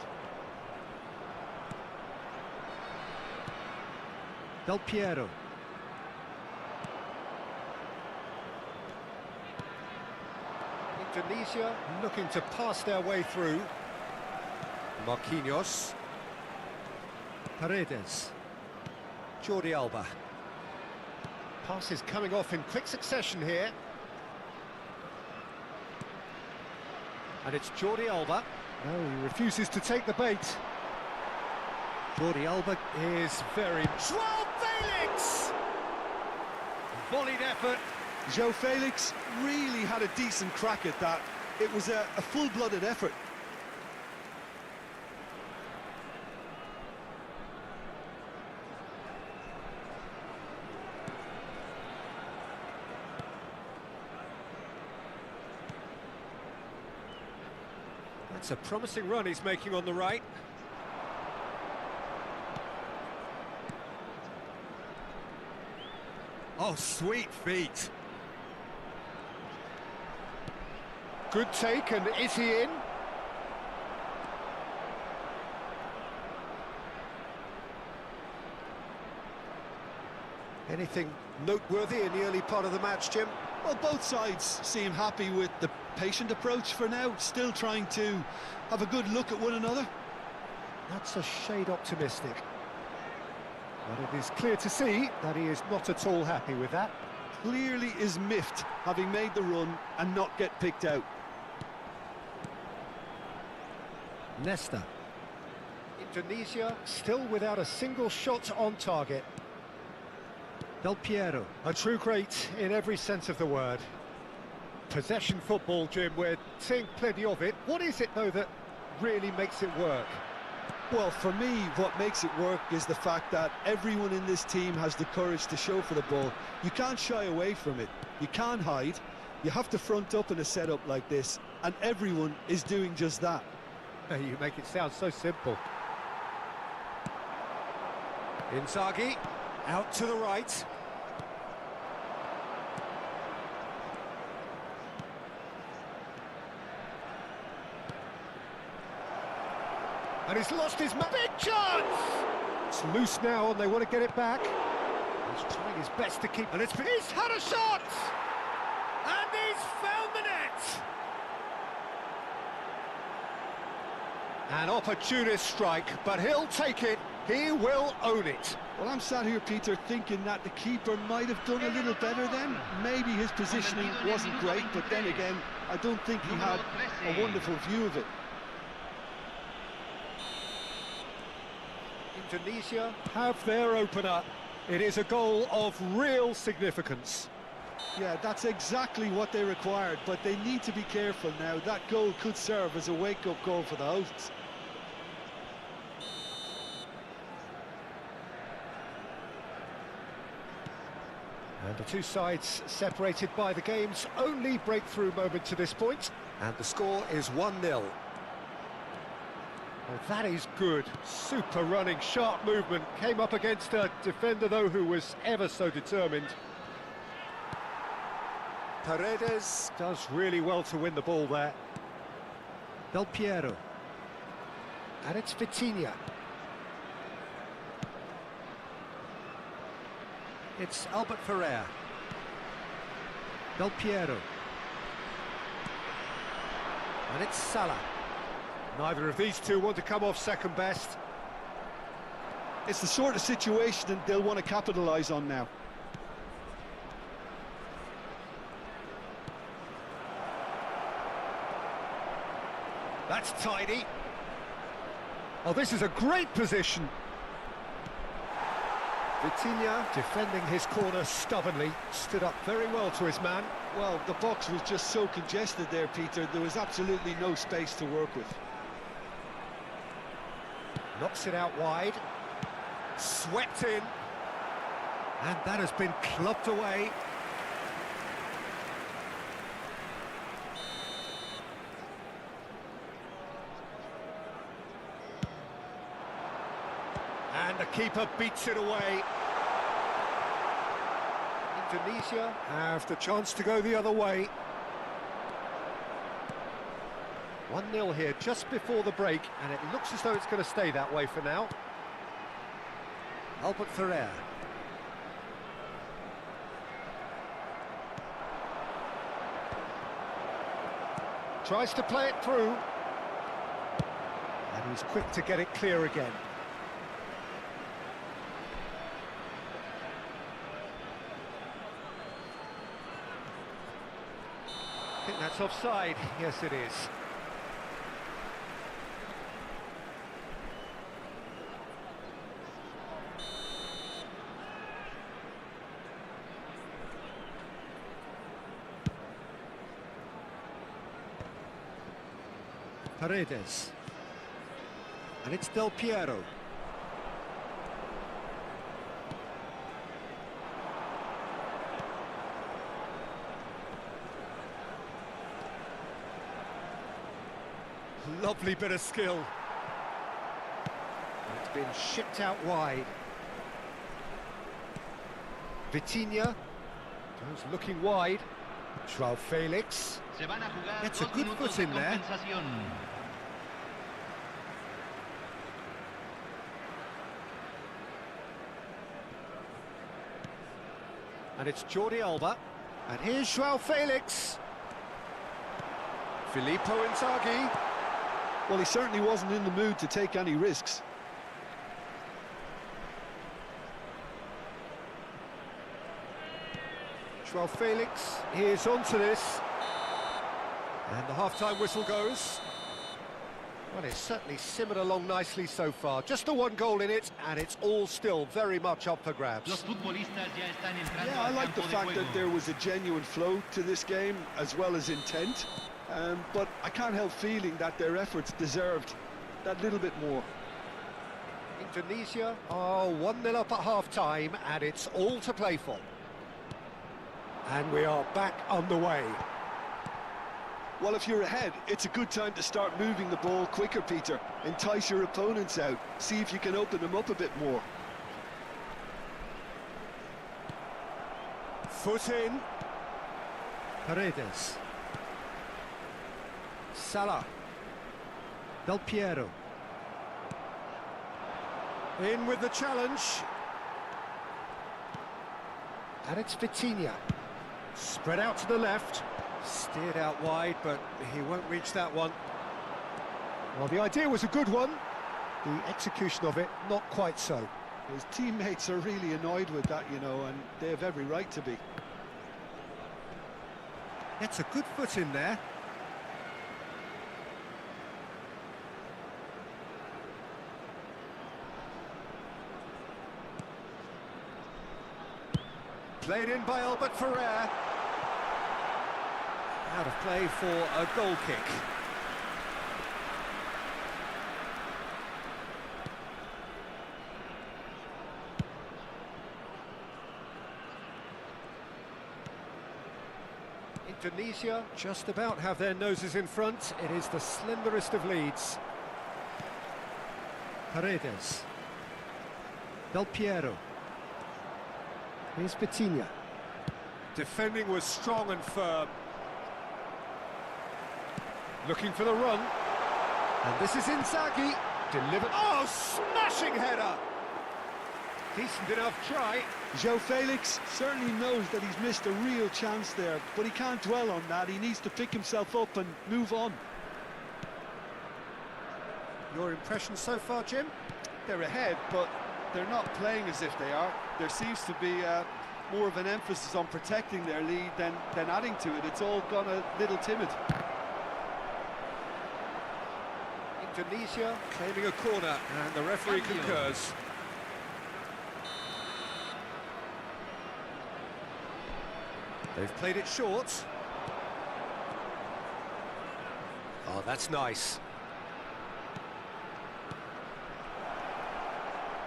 Del Piero. Indonesia looking to pass their way through. Marquinhos. Paredes. Jordi Alba. Passes coming off in quick succession here. And it's Jordi Alba. No, he refuses to take the bait. Jordi Alba is very... João Felix! Volleyed effort. João Felix really had a decent crack at that. It was a full-blooded effort. That's a promising run he's making on the right. Oh, sweet feet. Good take, and is he in? Anything noteworthy in the early part of the match, Jim? Well, both sides seem happy with the patient approach for now, still trying to have a good look at one another. That's a shade optimistic. But it is clear to see that he is not at all happy with that. Clearly is miffed, having made the run and not get picked out. Nesta. Indonesia still without a single shot on target. Del Piero. A true great in every sense of the word. Possession football, Jim, we're seeing plenty of it. What is it, though, that really makes it work? Well, for me, what makes it work is the fact that everyone in this team has the courage to show for the ball. You can't shy away from it. You can't hide. You have to front up in a setup like this, and everyone is doing just that. You make it sound so simple. Inzaghi, out to the right. And he's lost his big chance! It's loose now and they want to get it back. He's trying his best to keep... And he's had a shot! And he's found the net! An opportunist strike, but he'll take it. He will own it. Well, I'm sat here, Peter, thinking that the keeper might have done a little better then. Maybe his positioning wasn't great, but then again, I don't think he had a wonderful view of it. Indonesia have their opener. It is a goal of real significance. Yeah, that's exactly what they required, but they need to be careful now. That goal could serve as a wake-up goal for the hosts. And the two sides separated by the game's only breakthrough moment to this point. And the score is 1-0. Well, that is good. Super running, sharp movement. Came up against a defender, though, who was ever so determined. Paredes does really well to win the ball there. Del Piero. And it's Vitinha. It's Albert Ferrer. Del Piero. And it's Salah. Neither of these two want to come off second best. It's the sort of situation that they'll want to capitalise on now. That's tidy. Oh, this is a great position. Vitinha defending his corner stubbornly, stood up very well to his man. Well, the box was just so congested there, Peter. There was absolutely no space to work with. Knocks it out wide. Swept in. And that has been clubbed away. And the keeper beats it away. Indonesia have the chance to go the other way. 1-0 here just before the break, and it looks as though it's going to stay that way for now. Albert Ferrer. Tries to play it through. And he's quick to get it clear again. I think that's offside. Yes, it is. Paredes. And it's Del Piero. Lovely bit of skill. It's been shipped out wide. Vitinha goes looking wide. João Felix gets a good foot in there. And it's Jordi Alba. And here's João Felix. Filippo Inzaghi. Well, he certainly wasn't in the mood to take any risks. João Felix is onto this. And the half-time whistle goes. Well, it's certainly simmered along nicely so far. Just the one goal in it, and it's all still very much up for grabs. Yeah, I like the fact that there was a genuine flow to this game, as well as intent. But I can't help feeling that their efforts deserved that little bit more. Indonesia are 1-0 up at half-time, and it's all to play for. And we are back underway. Well, if you're ahead, it's a good time to start moving the ball quicker, Peter. Entice your opponents out. See if you can open them up a bit more. Foot in. Paredes. Salah. Del Piero. In with the challenge. And it's Vitinha. Spread out to the left. Steered out wide, but he won't reach that one. Well, the idea was a good one. The execution of it, not quite so. His teammates are really annoyed with that, you know, and they have every right to be. Gets a good foot in there. Played in by Albert Ferrer. Out of play for a goal kick. Indonesia just about have their noses in front. It is the slenderest of leads. Paredes. Del Piero. Here's Vitinha. Defending was strong and firm. Looking for the run. And this is Inzaghi. Delivered. Oh, smashing header! Decent enough try. João Felix certainly knows that he's missed a real chance there, but he can't dwell on that. He needs to pick himself up and move on. Your impression so far, Jim? They're ahead, but they're not playing as if they are. There seems to be more of an emphasis on protecting their lead than adding to it. It's all gone a little timid. Indonesia claiming a corner, and the referee concurs. They've played it short. Oh, that's nice.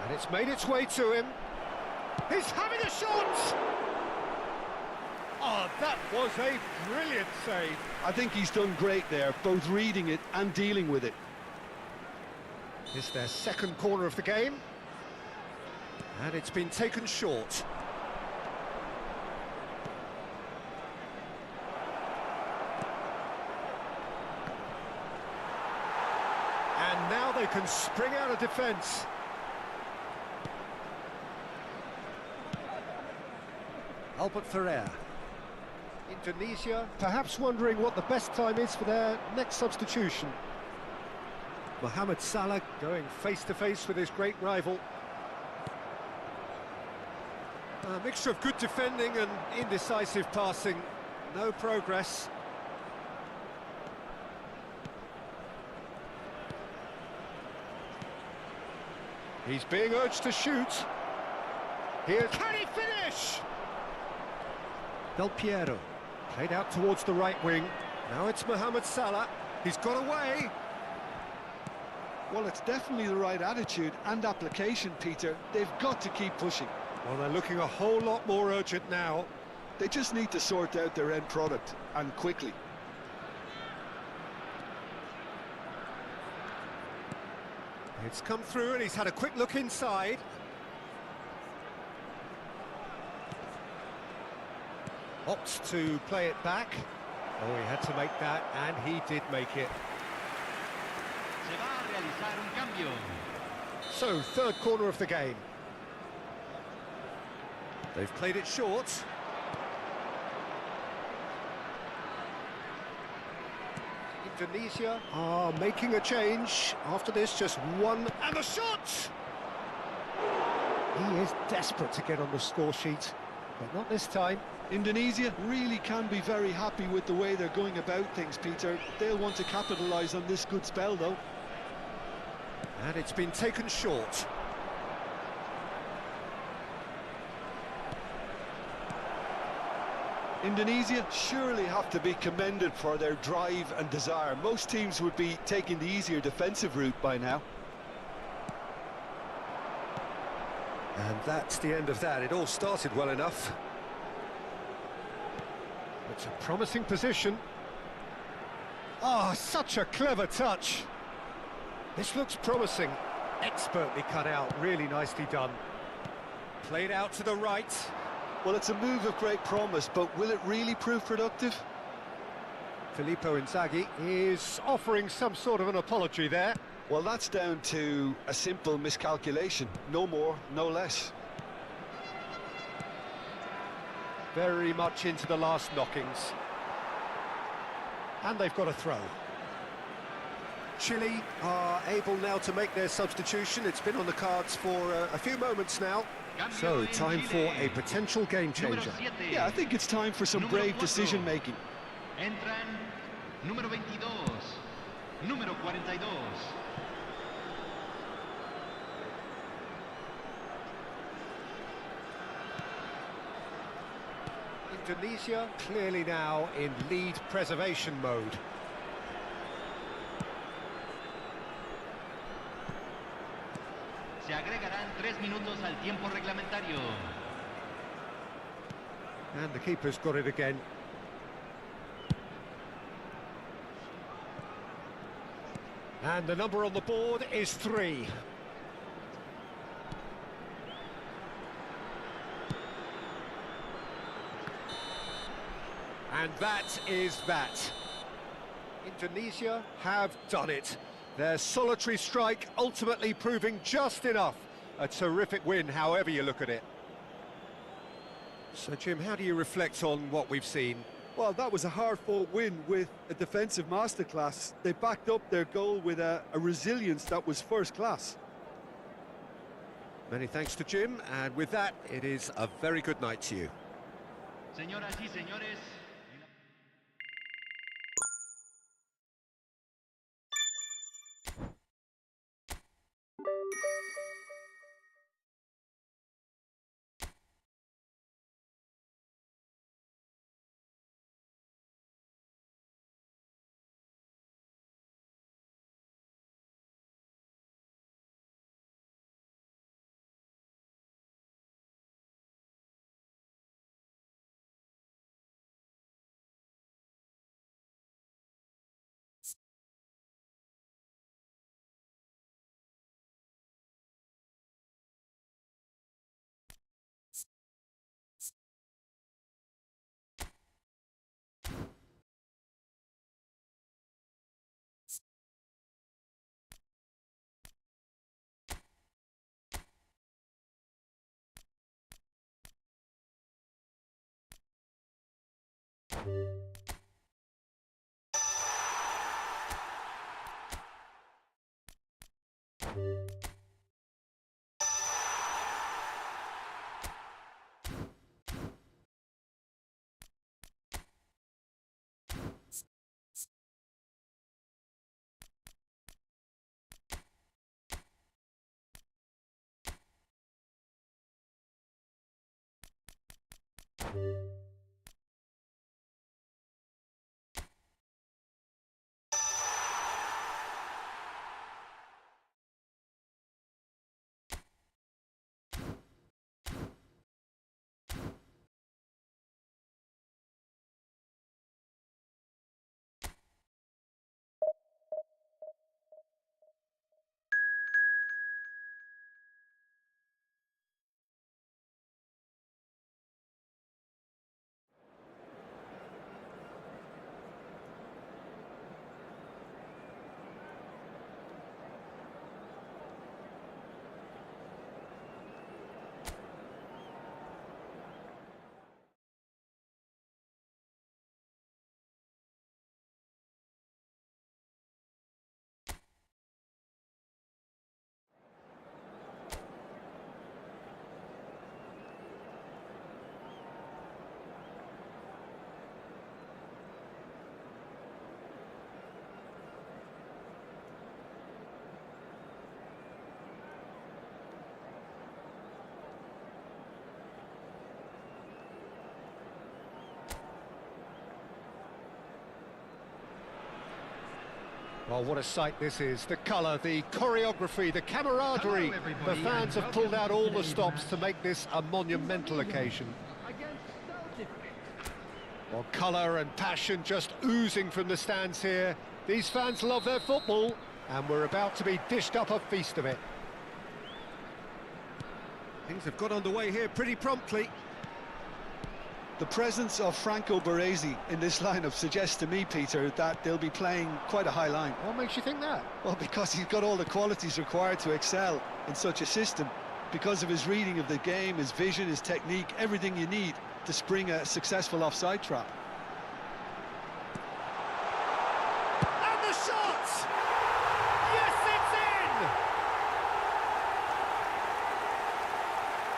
And it's made its way to him. He's having a shot! Oh, that was a brilliant save. I think he's done great there, both reading it and dealing with it. It's their second corner of the game. And it's been taken short. And now they can spring out of defence. Albert Ferrer. Indonesia perhaps wondering what the best time is for their next substitution. Mohamed Salah going face-to-face with his great rival. A mixture of good defending and indecisive passing. No progress. He's being urged to shoot. Here, can he finish? Del Piero, played out towards the right wing. Now it's Mohamed Salah. He's got away. Well, it's definitely the right attitude and application, Peter. They've got to keep pushing. Well, they're looking a whole lot more urgent now. They just need to sort out their end product, and quickly. It's come through and he's had a quick look inside. Opts to play it back. Oh, he had to make that, and he did make it. Se va a realizar un cambio. So, third corner of the game. They've played it short. Indonesia are making a change. After this, just one, and the shot! He is desperate to get on the score sheet, but not this time. Indonesia really can be very happy with the way they're going about things, Peter. They'll want to capitalise on this good spell, though. And it's been taken short. Indonesia surely have to be commended for their drive and desire. Most teams would be taking the easier defensive route by now. And that's the end of that. It all started well enough. It's a promising position. Oh, such a clever touch. This looks promising. Expertly cut out, really nicely done. Played out to the right. Well, it's a move of great promise, but will it really prove productive? Filippo Inzaghi is offering some sort of an apology there. Well, that's down to a simple miscalculation. No more, no less. Very much into the last knockings. And they've got a throw. Chile are able now to make their substitution. It's been on the cards for a few moments now. So, time for a potential game changer. Yeah, I think it's time for some brave decision-making. Entran número 22, número 42. Indonesia clearly now in lead preservation mode. Se agregarán 3 minutos al tiempo reglamentario. And the keeper's got it again. And the number on the board is 3. And that is that. Indonesia have done it. Their solitary strike ultimately proving just enough. A terrific win, however you look at it. So, Jim, how do you reflect on what we've seen? Well, that was a hard-fought win with a defensive masterclass. They backed up their goal with a resilience that was first class. Many thanks to Jim, and with that, it is a very good night to you. Señoras y señores, Well, what a sight this is. The colour, the choreography, the camaraderie. Hello, everybody, The fans have and pulled out welcome all to the today's stops to match. make this a monumental occasion. Against Celtic. Well, colour and passion just oozing from the stands here. These fans love their football, and we're about to be dished up a feast of it. Things have got underway here pretty promptly. The presence of Franco Baresi in this lineup suggests to me, Peter, that they'll be playing quite a high line. What makes you think that? Well, because he's got all the qualities required to excel in such a system. Because of his reading of the game, his vision, his technique, everything you need to spring a successful offside trap. And the shot! Yes, it's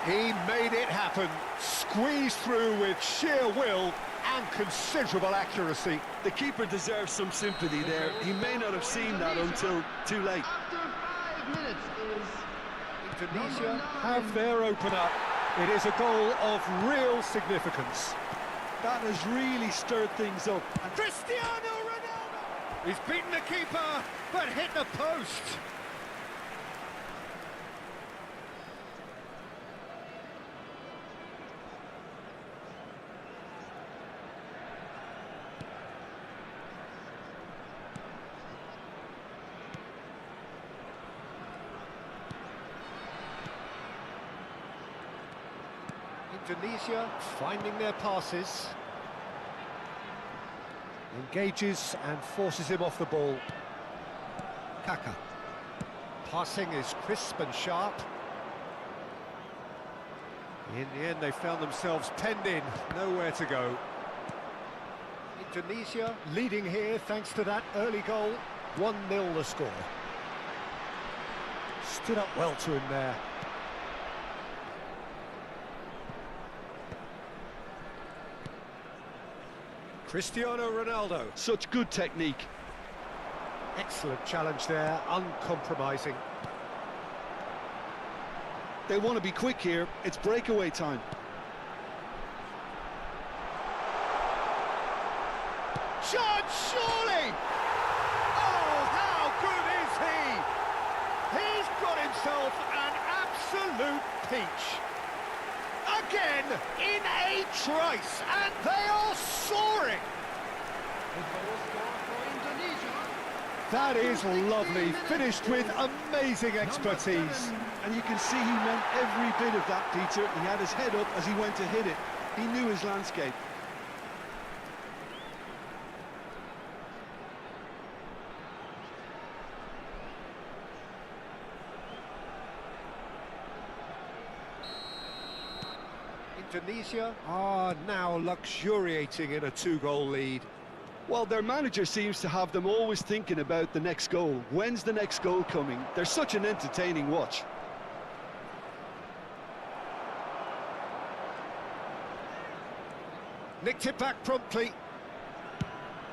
in! He made it happen. Squeezed through with sheer will and considerable accuracy. The keeper deserves some sympathy there. He may not have seen that until too late. After 5 minutes is Indonesia have their opener. It is a goal of real significance. That has really stirred things up. And Cristiano Ronaldo! He's beaten the keeper, but hit the post. Indonesia finding their passes. Engages and forces him off the ball. Cikkkk. Passing is crisp and sharp. In the end, they found themselves penned in, nowhere to go. Indonesia leading here thanks to that early goal. 1-0 the score. Stood up well to him there. Cristiano Ronaldo. such good technique. Excellent challenge there, uncompromising. They want to be quick here. It's breakaway time. Shot, surely! Oh, how good is he? He's got himself an absolute peach. Again, in a trice, and they are soaring. That is lovely, finished with amazing expertise. And you can see he meant every bit of that, Peter. He had his head up as he went to hit it. He knew his landscape. Indonesia are now luxuriating in a 2-goal lead. Well, their manager seems to have them always thinking about the next goal. When's the next goal coming? They're such an entertaining watch. Nicked it back promptly.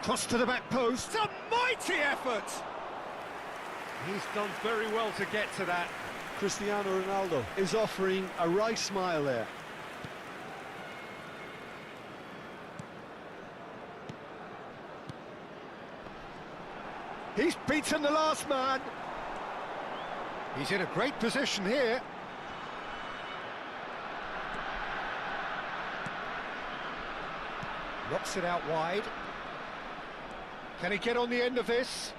Cross to the back post. A mighty effort! He's done very well to get to that. Cristiano Ronaldo is offering a wry smile there. He's beaten the last man. He's in a great position here. Knocks it out wide. Can he get on the end of this?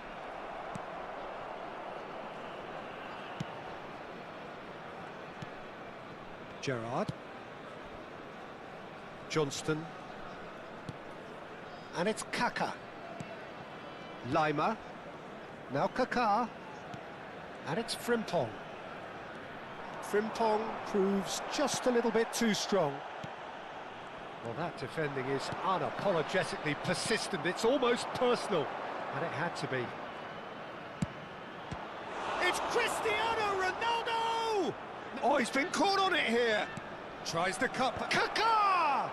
Gerrard. Johnston. And it's Cikkkk. Lima. Now Cikkkk. And it's Frimpong. Frimpong proves just a little bit too strong. Well, that defending is unapologetically persistent. It's almost personal, and it had to be. It's Cristiano Ronaldo! Oh, he's been caught on it here. Tries the cut. Cikkkk!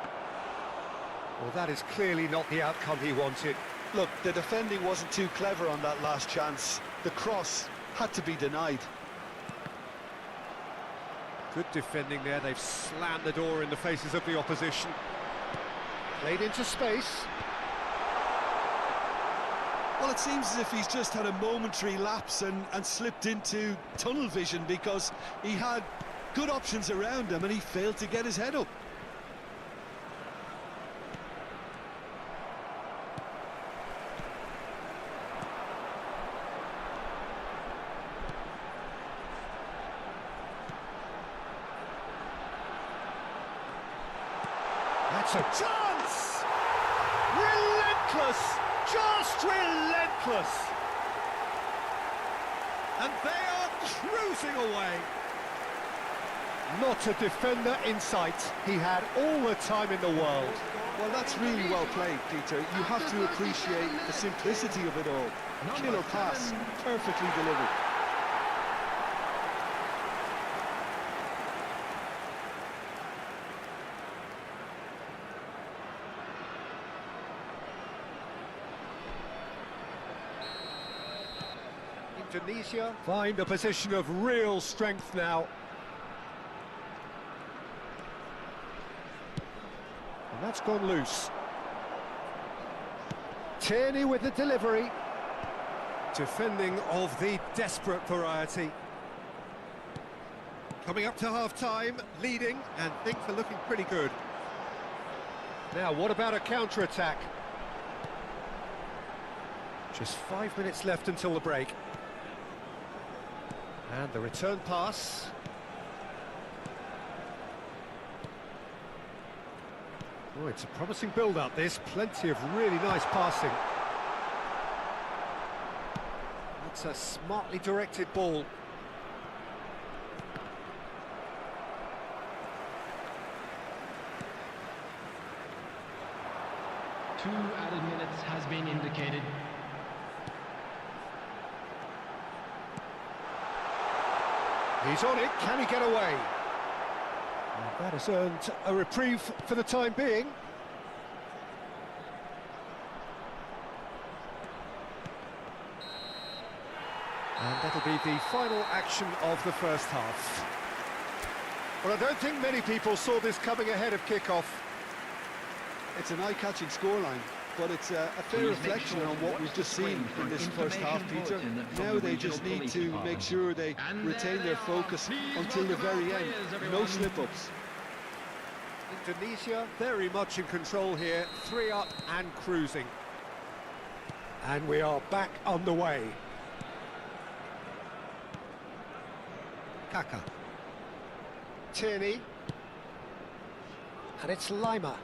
Well, that is clearly not the outcome he wanted. Look, the defending wasn't too clever on that last chance. The cross had to be denied. Good defending there. They've slammed the door in the faces of the opposition. Played into space. Well, it seems as if he's just had a momentary lapse and slipped into tunnel vision, because he had good options around him and he failed to get his head up. That's a chance! Relentless! Just relentless! And they are cruising away. Not a defender in sight. He had all the time in the world. Well, that's really well played, Peter. You have to appreciate the simplicity of it all. Killer pass, perfectly delivered. Indonesia find a position of real strength now. And that's gone loose. Tierney with the delivery. Defending of the desperate variety. Coming up to half-time, leading, and things are looking pretty good. Now, what about a counter-attack? Just 5 minutes left until the break. And the return pass. Oh, it's a promising build-up, this. Plenty of really nice passing. It's a smartly directed ball. Two added minutes has been indicated. He's on it, can he get away? And that has earned a reprieve for the time being. And that'll be the final action of the first half. Well, I don't think many people saw this coming ahead of kick-off. It's an eye-catching scoreline, but it's a fair reflection on what we've just seen in this first half, Peter. Now they just need to make sure they retain their focus until the very end. No slip-ups. Indonesia very much in control here, 3 up and cruising. And we are back underway. Cikkkk. Tierney. And it's Lima.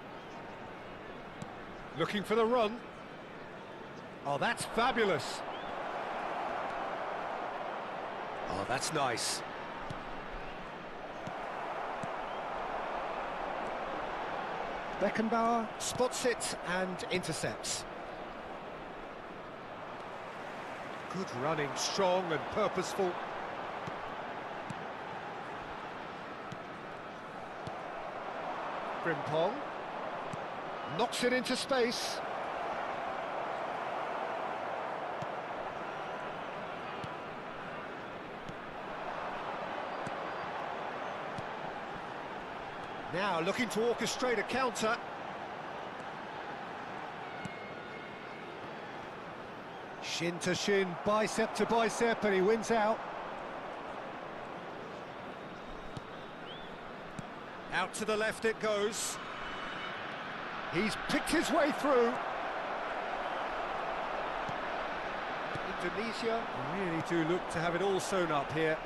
Looking for the run. Oh, that's fabulous. Oh, that's nice. Beckenbauer spots it and intercepts. Good running, strong and purposeful. Frimpong knocks it into space. Now looking to orchestrate a counter. Shin to shin, bicep to bicep, and he wins out. Out to the left it goes. He's picked his way through. Indonesia really do look to have it all sewn up here.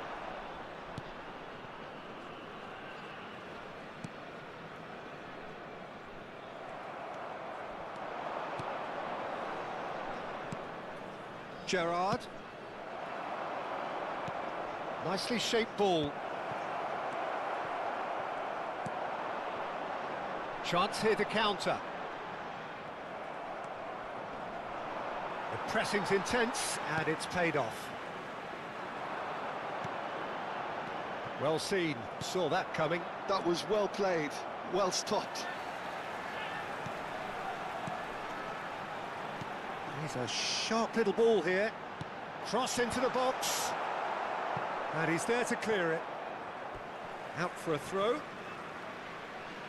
Gerrard. Nicely shaped ball. Chance here to counter. The pressing's intense and it's paid off. Well seen, saw that coming. That was well played, well stopped. He's a sharp little ball here. Cross into the box. And he's there to clear it. Out for a throw.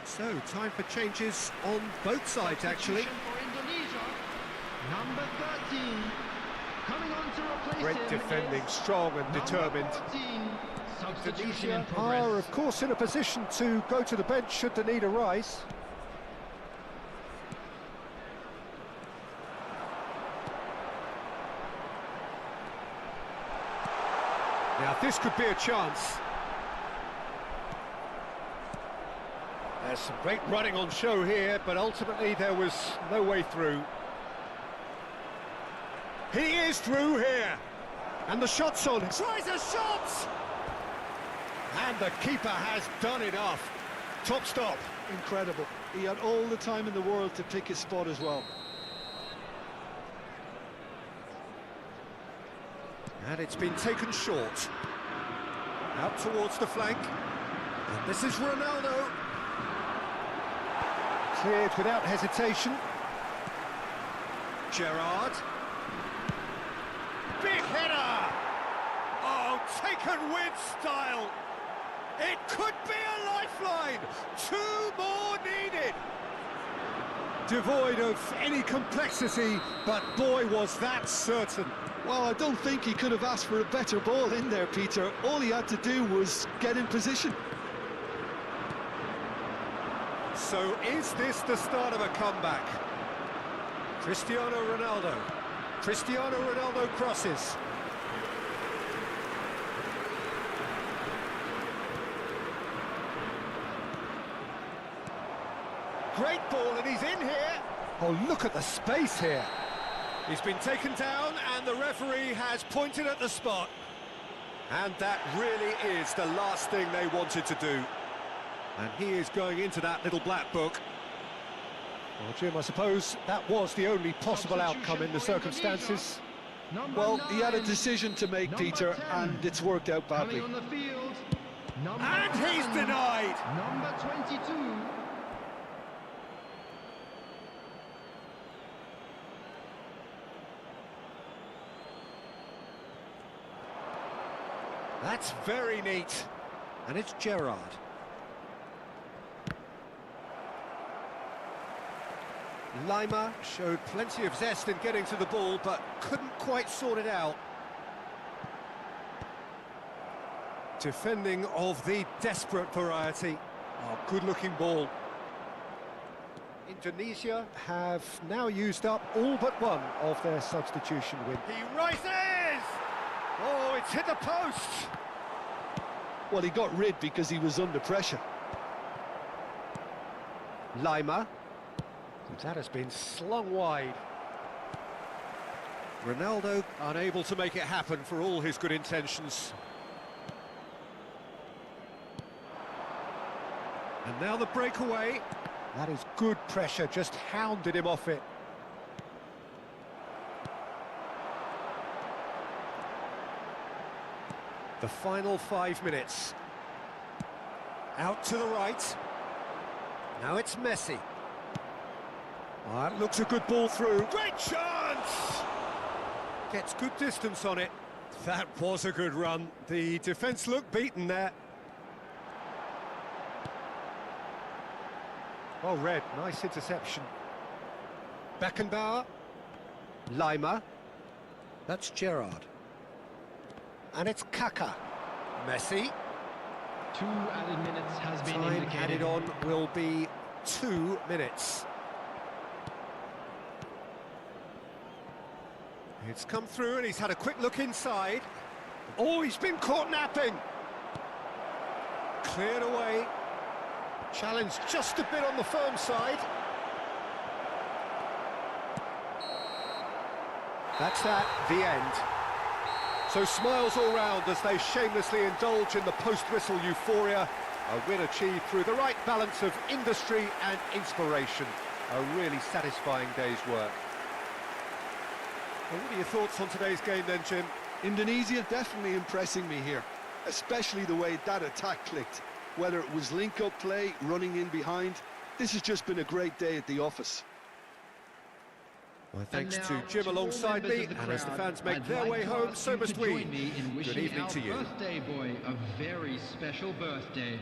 So, time for changes on both sides, actually. For Indonesia, number 13. Coming on to replace Great him defending, is strong and determined. number 14. Substitution in Indonesia progress. are, of course, in a position to go to the bench should the need arise. Now, this could be a chance. There's some great running on show here, but ultimately there was no way through. He is through here. And the shot's on. Tries a shot! And the keeper has done enough. Top stop. Incredible. He had all the time in the world to pick his spot as well. And it's been taken short. Out towards the flank. And this is Ronaldo. Cleared without hesitation. Gerrard. Big header! Oh, taken with style. It could be a lifeline. 2 more needed. Devoid of any complexity, but boy, was that certain. Well, I don't think he could have asked for a better ball in there, Peter. All he had to do was get in position. So is this the start of a comeback? Cristiano Ronaldo. Cristiano Ronaldo crosses. Great ball, and he's in here. Oh, look at the space here. He's been taken down, and the referee has pointed at the spot. And that really is the last thing they wanted to do. And he is going into that little black book. Well, Jim, I suppose that was the only possible outcome in the circumstances. Well, he had a decision to make, Peter, and it's worked out badly. Coming on the field, And he's denied! Number 22. That's very neat. And it's Gerrard. Lima showed plenty of zest in getting to the ball, but couldn't quite sort it out. Defending of the desperate variety. Oh, good-looking ball. Indonesia have now used up all but one of their substitution win. He rises! Oh, it's hit the post! Well, he got rid because he was under pressure. Lima. That has been slung wide. Ronaldo unable to make it happen for all his good intentions. And now the breakaway. That is Good pressure, just hounded him off it. The final 5 minutes. Out to the right. Now it's Messi. Oh, that looks a good ball through. Great chance! Gets good distance on it. That was a good run. The defence looked beaten there. Oh, Red, nice interception. Beckenbauer. Lima. That's Gerrard. And it's Cikkkk. Messi. 2 added minutes has been Time indicated. added on will be 2 minutes. It's come through and he's had a quick look inside. Oh, he's been caught napping. Cleared away. Challenged just a bit on the firm side. That's that, the end. So smiles all round as they shamelessly indulge in the post-whistle euphoria. A win achieved through the right balance of industry and inspiration. A really satisfying day's work. Well, what are your thoughts on today's game then, Jim? Indonesia definitely impressing me here, especially the way that attack clicked. Whether it was link-up play, running in behind, this has just been a great day at the office. Well, thanks to Jim alongside me, and as the fans make their way home, so must we. Good evening to you. Birthday boy a very special birthday.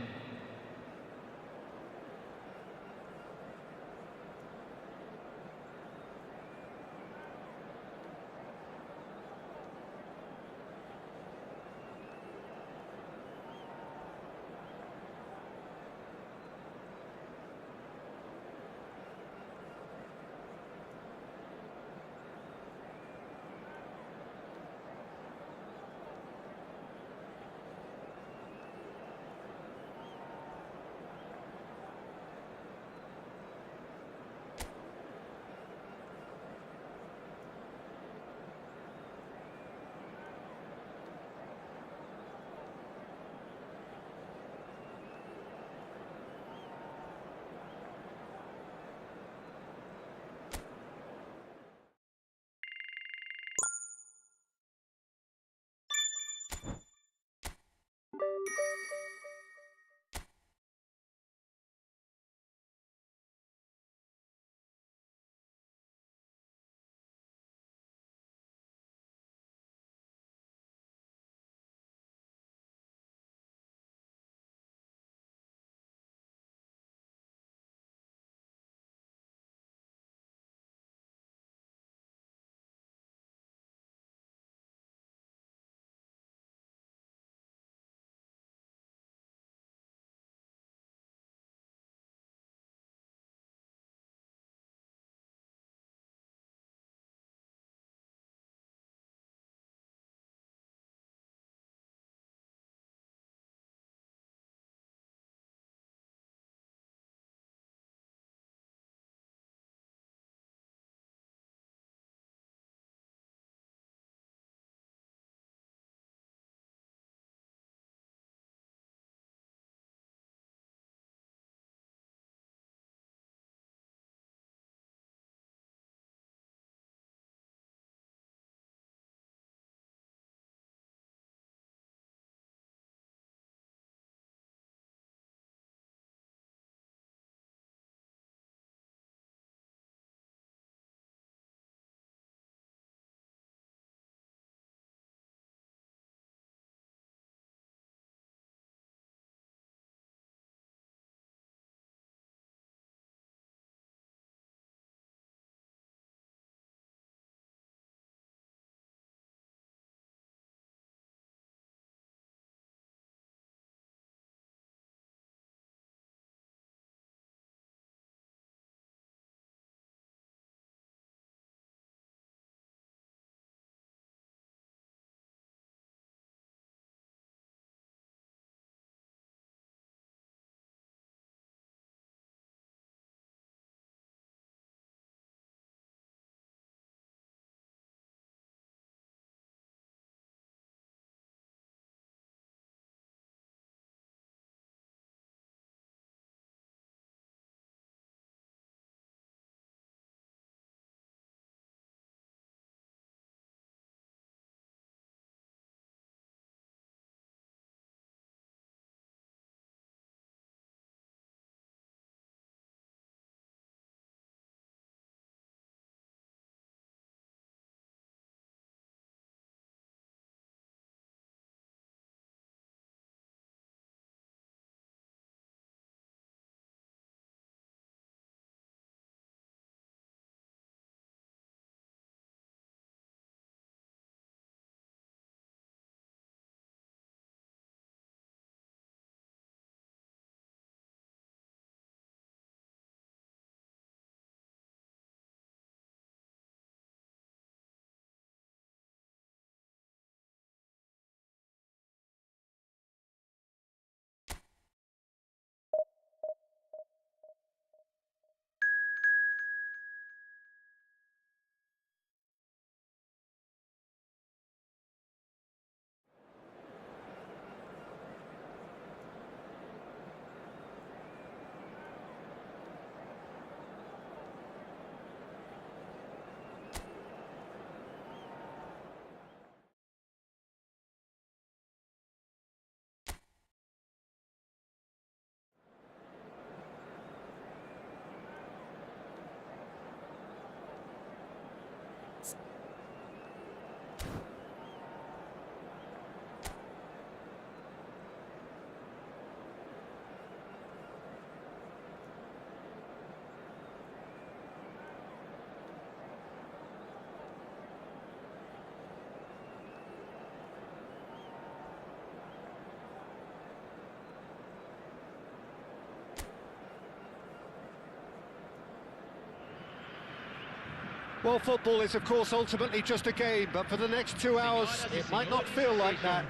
Well, football is, of course, ultimately just a game, but for the next 2 hours, it might not feel like that.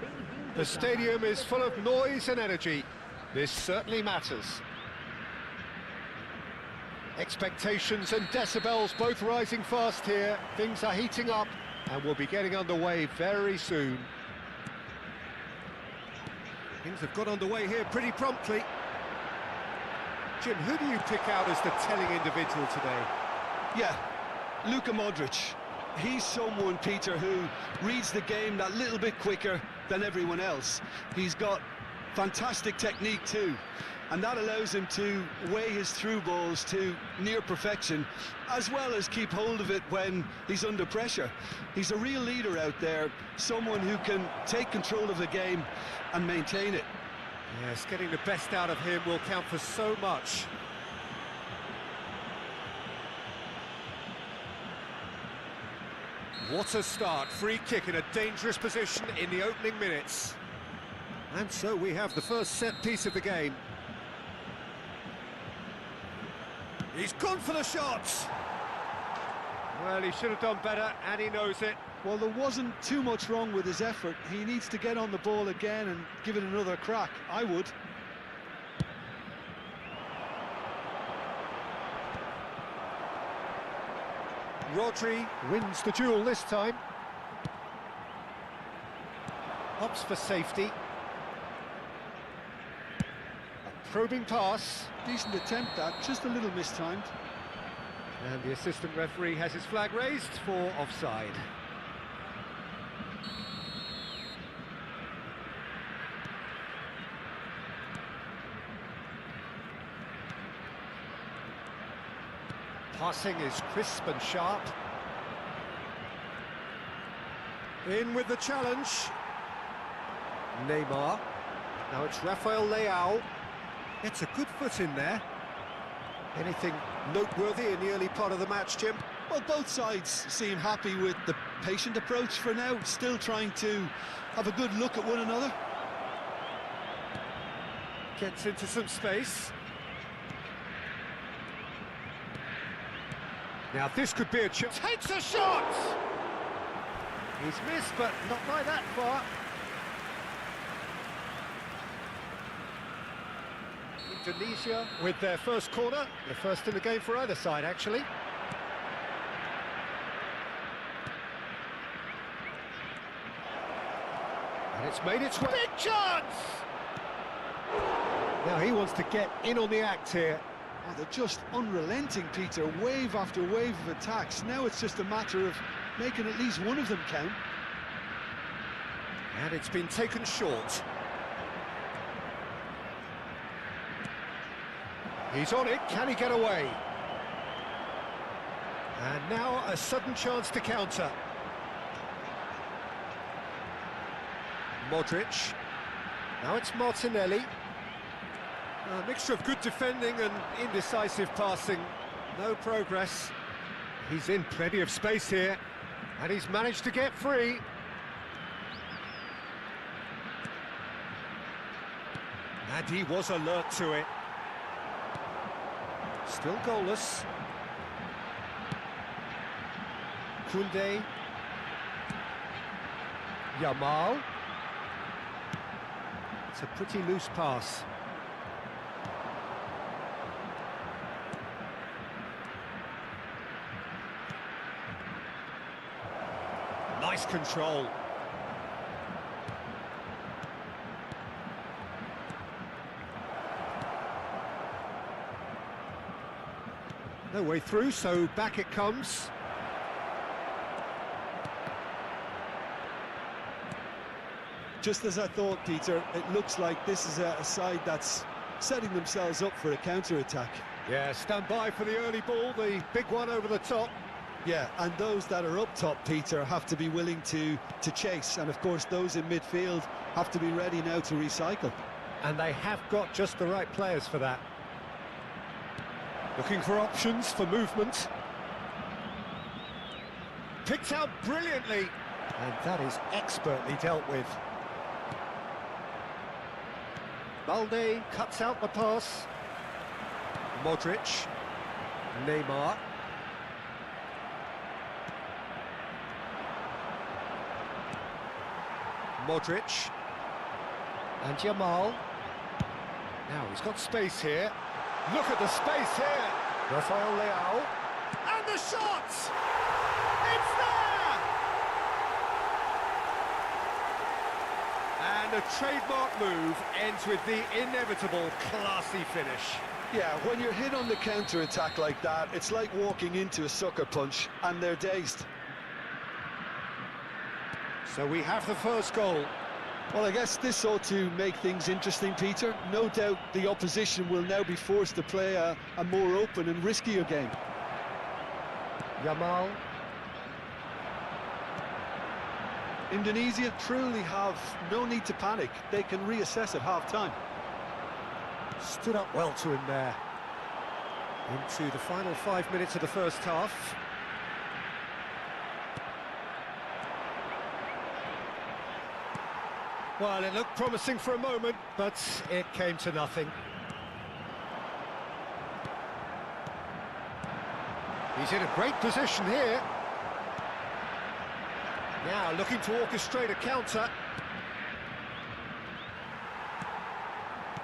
The stadium is full of noise and energy. This certainly matters. Expectations and decibels both rising fast here. Things are heating up, and we'll be getting underway very soon. Things have got underway here pretty promptly. Jim, who do you pick out as the telling individual today? Yeah, Luka Modric. He's someone, Peter, who reads the game that little bit quicker than everyone else. He's got fantastic technique too, and that allows him to weigh his through balls to near perfection, as well as keep hold of it when he's under pressure. He's a real leader out there, someone who can take control of the game and maintain it. Yes, getting the best out of him will count for so much. What a start. Free kick in a dangerous position in the opening minutes. And so we have the first set piece of the game. He's gone for the shots. Well, he should have done better, and he knows it. Well, there wasn't too much wrong with his effort. He needs to get on the ball again and give it another crack. I would. Rodri wins the duel this time. Hops for safety. A probing pass. Decent attempt, that, just a little mistimed. And the assistant referee has his flag raised for offside. Passing is crisp and sharp. In with the challenge. Neymar. Now it's Rafael Leao. It's a good foot in there. Anything noteworthy in the early part of the match, Jim? Well, both sides seem happy with the patient approach for now, still trying to have a good look at one another. Gets into some space. Now this could be a chance. Takes a shot! He's missed, but not by that far. Indonesia with their first corner. The first in the game for either side, actually. And it's made its way. Big chance! Now he wants to get in on the act here. Oh, they're just unrelenting, Peter. Wave after wave of attacks. Now it's just a matter of making at least one of them count. And it's been taken short. He's on it. Can he get away? And now a sudden chance to counter. Modric. Now it's Martinelli. A mixture of good defending and indecisive passing. No progress. He's in plenty of space here, and he's managed to get free. And he was alert to it. Still goalless. Koundé. Yamal. It's a pretty loose pass. Nice control. No way through, so back it comes. Just as I thought, Peter, it looks like this is a side that's setting themselves up for a counter-attack. Yeah, stand by for the early ball, the big one over the top. Yeah, and those that are up top, Peter, have to be willing to chase. And, of course, those in midfield have to be ready now to recycle. And they have got just the right players for that. Looking for options for movement. Picked out brilliantly. And that is expertly dealt with. Balde cuts out the pass. Modric. Neymar. Modric. And Yamal. Now he's got space here. Look at the space here. Rafael Leao. And the shot! It's there! And a trademark move ends with the inevitable classy finish. Yeah, when you're hit on the counter-attack like that, it's like walking into a sucker punch, and they're dazed. So we have the first goal. Well, I guess this ought to make things interesting, Peter. No doubt the opposition will now be forced to play a more open and riskier game. Yamal. Indonesia truly have no need to panic. They can reassess at half-time. Stood up well to him there. Into the final 5 minutes of the first half. Well, it looked promising for a moment, but it came to nothing. He's in a great position here. Now looking to orchestrate a counter.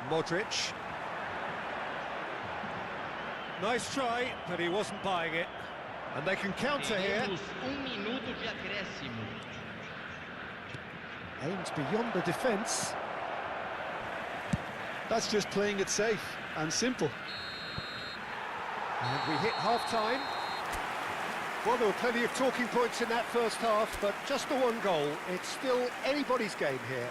Modric. Nice try, but he wasn't buying it. And they can counter here. Aims beyond the defence. That's just playing it safe and simple. And we hit half-time. Well, there were plenty of talking points in that first half, but just the one goal. It's still anybody's game here.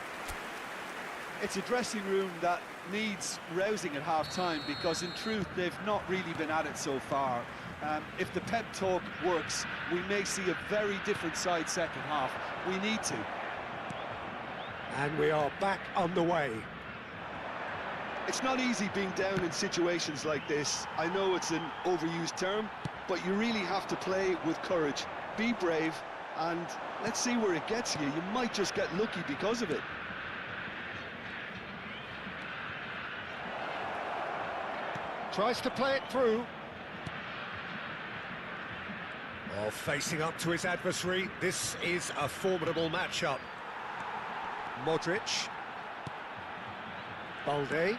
It's a dressing room that needs rousing at half-time, because in truth they've not really been at it so far. If the pep talk works, we may see a very different side second half. We need to. And we are back on the way. It's not easy being down in situations like this. I know it's an overused term, but you really have to play with courage. Be brave, and let's see where it gets you. You might just get lucky because of it. Tries to play it through. Oh, facing up to his adversary. This is a formidable matchup. Modric. Balde.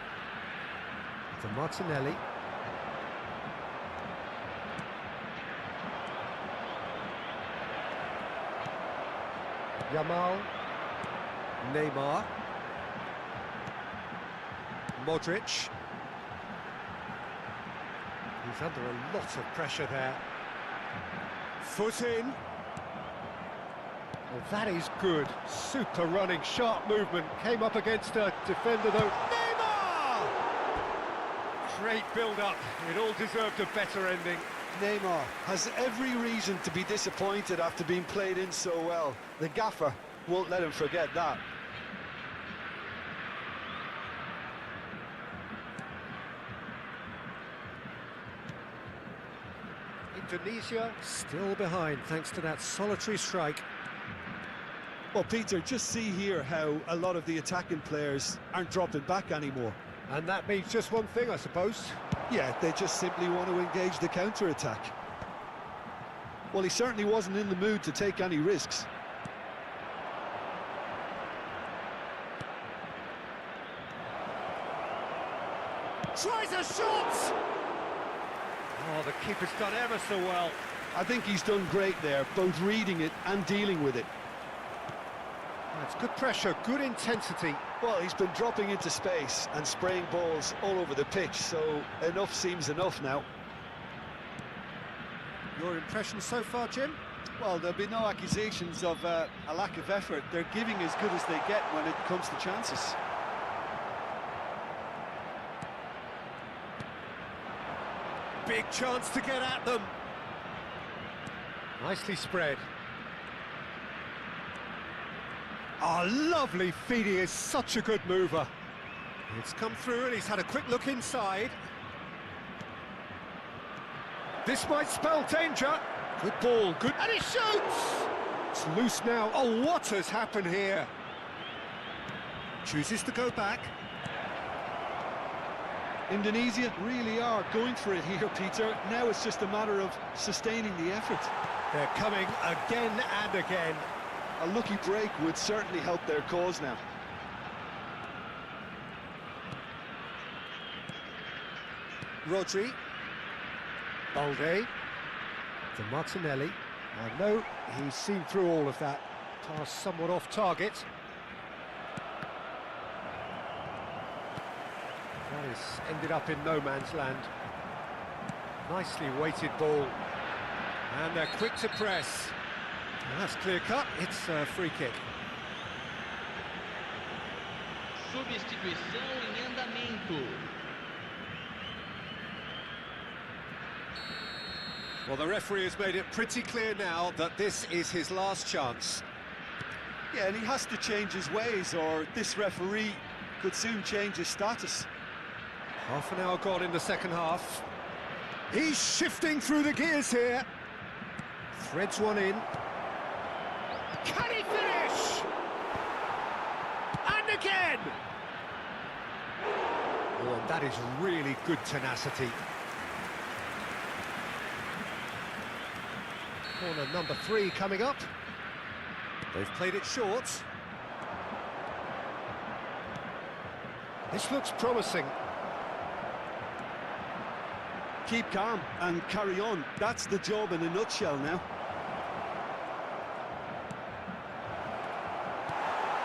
To Martinelli. Yamal. Neymar. Modric. He's under a lot of pressure there. Foot in. Well, that is good. Super running, sharp movement. Came up against a defender, though. Neymar! Great build-up. It all deserved a better ending. Neymar has every reason to be disappointed after being played in so well. The gaffer won't let him forget that. Indonesia still behind thanks to that solitary strike. Well, Peter, just see here how a lot of the attacking players aren't dropping back anymore. And that means just one thing, I suppose. Yeah, they just simply want to engage the counter-attack. Well, he certainly wasn't in the mood to take any risks. Tries a shot! Oh, the keeper's done ever so well. I think he's done great there, both reading it and dealing with it. That's good pressure, good intensity. Well, he's been dropping into space and spraying balls all over the pitch, so enough seems enough now. Your impression so far, Jim? Well, there'll be no accusations of a lack of effort. They're giving as good as they get when it comes to chances. Big chance to get at them. Nicely spread. Oh, lovely feed. He is such a good mover. It's come through and he's had a quick look inside. This might spell danger. Good ball, good... And he shoots! It's loose now. Oh, what has happened here? Chooses to go back. Indonesia really are going for it here, Peter. Now it's just a matter of sustaining the effort. They're coming again and again. A lucky break would certainly help their cause now. Rodri. Balde. To Martinelli. I know he's seen through all of that. Pass somewhat off target. That has ended up in no man's land. Nicely weighted ball. And they're quick to press. And that's clear cut, it's a free kick. Substituição em andamento. Well, the referee has made it pretty clear now that this is his last chance. Yeah, and he has to change his ways, or this referee could soon change his status. Half an hour gone in the second half. He's shifting through the gears here. Threads one in. Can he finish? And again! Oh, and that is really good tenacity. Corner number 3 coming up. They've played it short. This looks promising. Keep calm and carry on. That's the job in a nutshell now.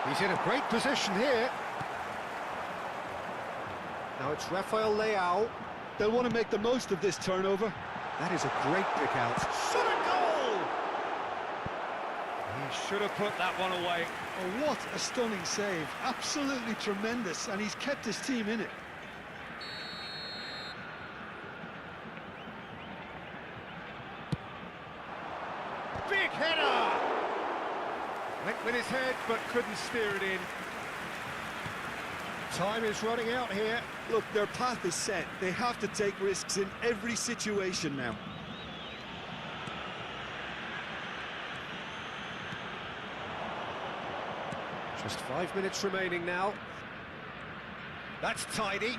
He's in a great position here. Now it's Rafael Leao. They'll want to make the most of this turnover. That is a great pick out. Shot a goal! He should have put that one away. Oh, what a stunning save. Absolutely tremendous, and he's kept his team in it. Big header! Went with his head, but couldn't steer it in. Time is running out here. Look, their path is set. They have to take risks in every situation now. Just 5 minutes remaining now. That's tidy.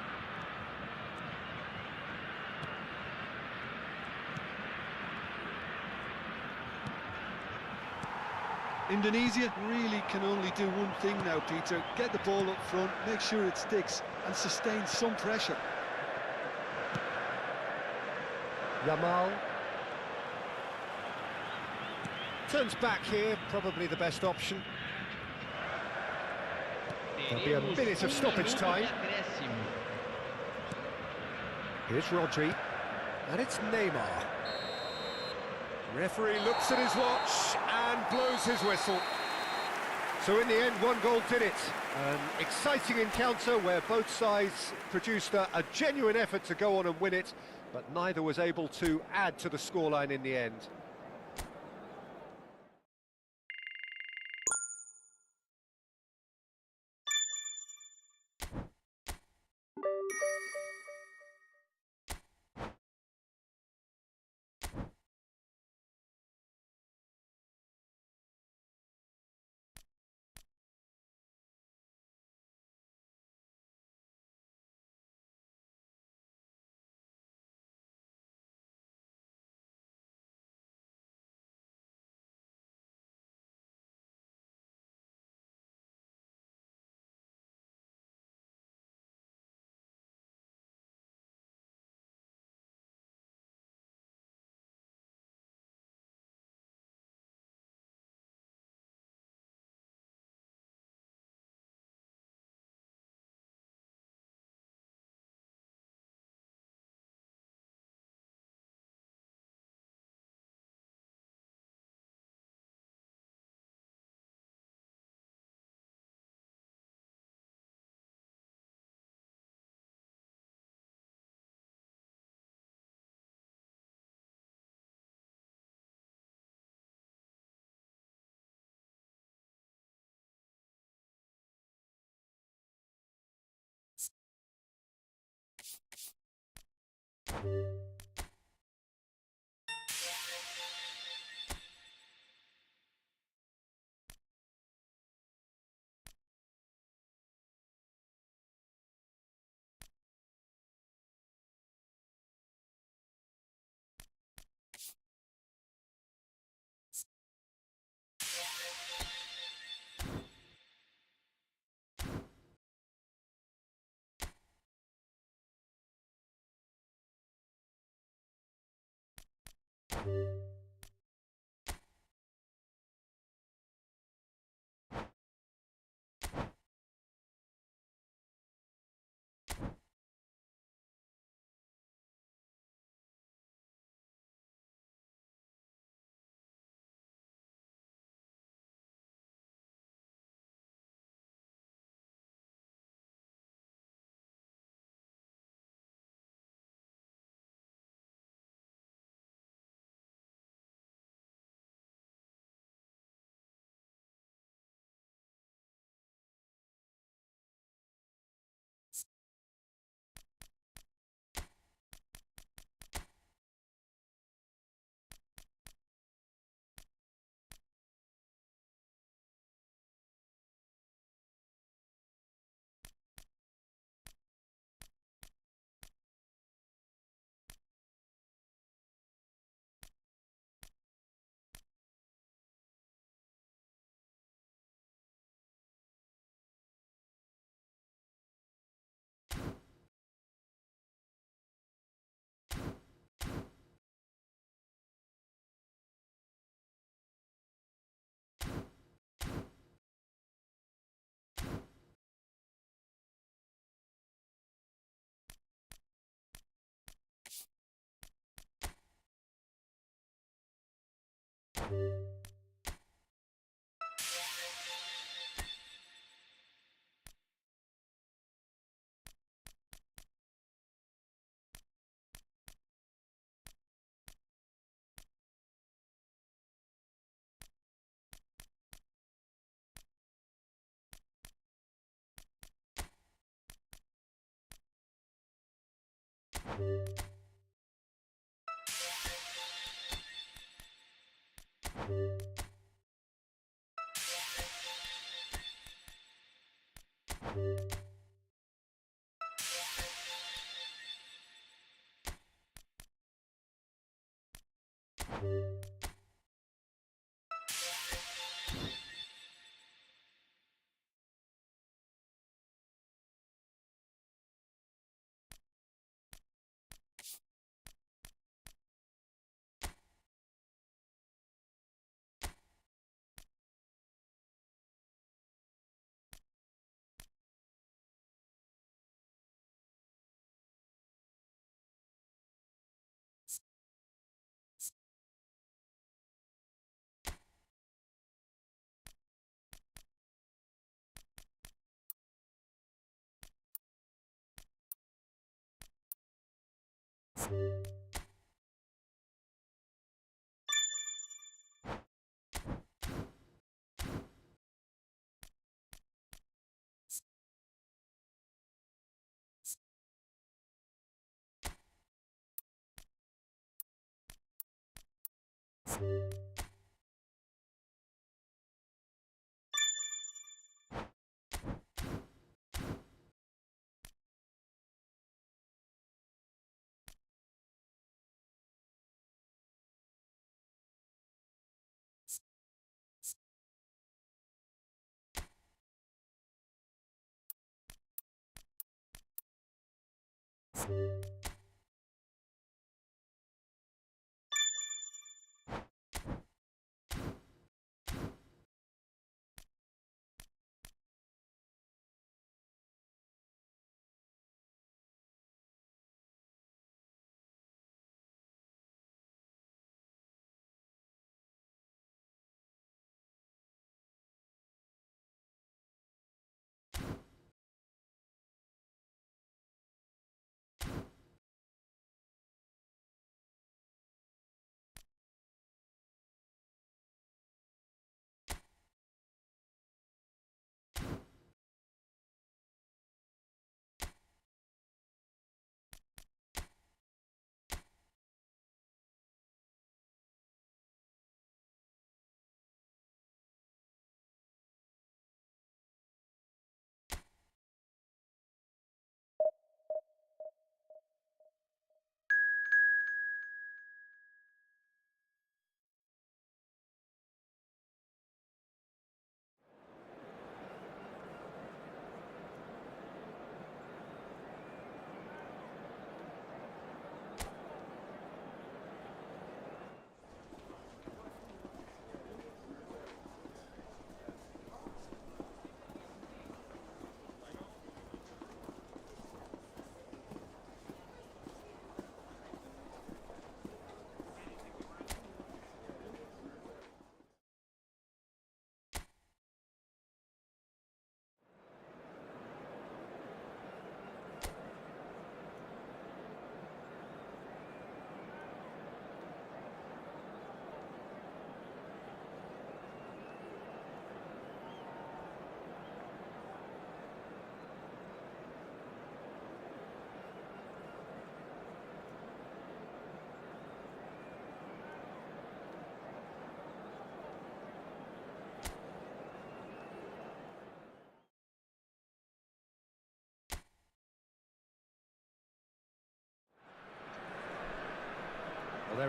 Indonesia really can only do one thing now, Peter. Get the ball up front, make sure it sticks, and sustain some pressure. Yamal. Turns back here, probably the best option. There'll be a minute of stoppage time. Here's Rodri. And it's Neymar. Referee looks at his watch and blows his whistle. So in the end, one goal did it. An exciting encounter where both sides produced a genuine effort to go on and win it, but neither was able to add to the scoreline in the end.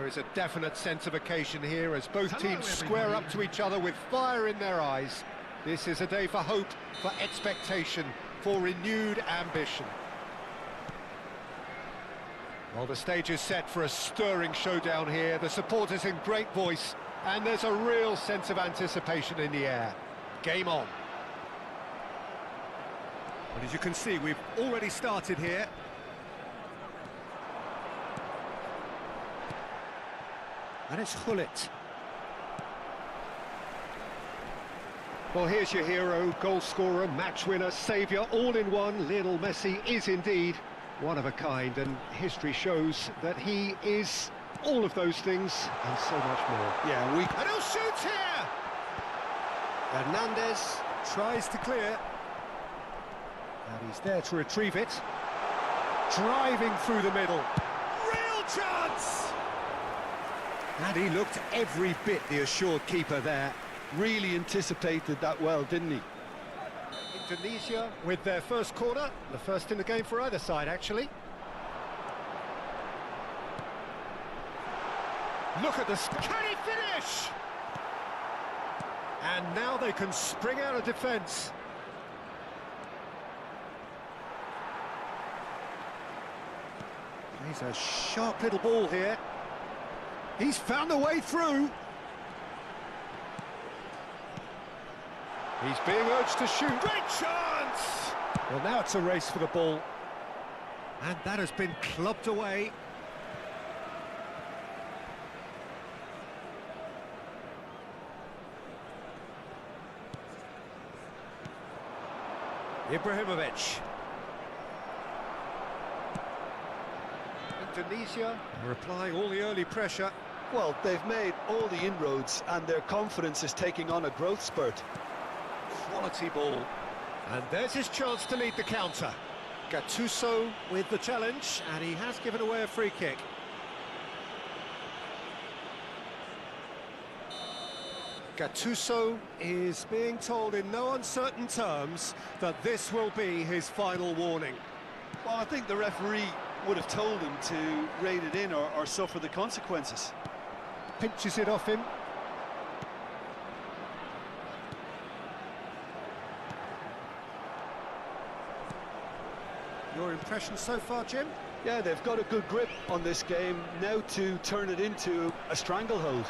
There is a definite sense of occasion here as both teams square up to each other with fire in their eyes. This is a day for hope, for expectation, for renewed ambition. Well, the stage is set for a stirring showdown here. The supporters in great voice, and there's a real sense of anticipation in the air. Game on. And as you can see, we've already started here. And it's Gullit. Well, here's your hero, goal scorer, match winner, saviour, all in one. Lionel Messi is indeed one of a kind, and history shows that he is all of those things and so much more. Yeah, And he'll shoot here! Hernandez tries to clear. And he's there to retrieve it. Driving through the middle. Real chance! And he looked every bit the assured keeper there. Really anticipated that well, didn't he? Indonesia with their first corner, the first in the game for either side, actually. Look at this. Can he finish? And now they can spring out of defence. He's a sharp little ball here. He's found a way through. He's being urged to shoot. Great chance! Well, now it's a race for the ball. And that has been clubbed away. Ibrahimovic. Indonesia are applying all the early pressure. Well, they've made all the inroads and their confidence is taking on a growth spurt. Quality ball. And there's his chance to lead the counter. Gattuso with the challenge, and he has given away a free kick. Gattuso is being told in no uncertain terms that this will be his final warning. Well, I think the referee would have told him to rein it in or suffer the consequences. Pinches it off him. Your impression so far, Jim? Yeah, they've got a good grip on this game, now to turn it into a stranglehold.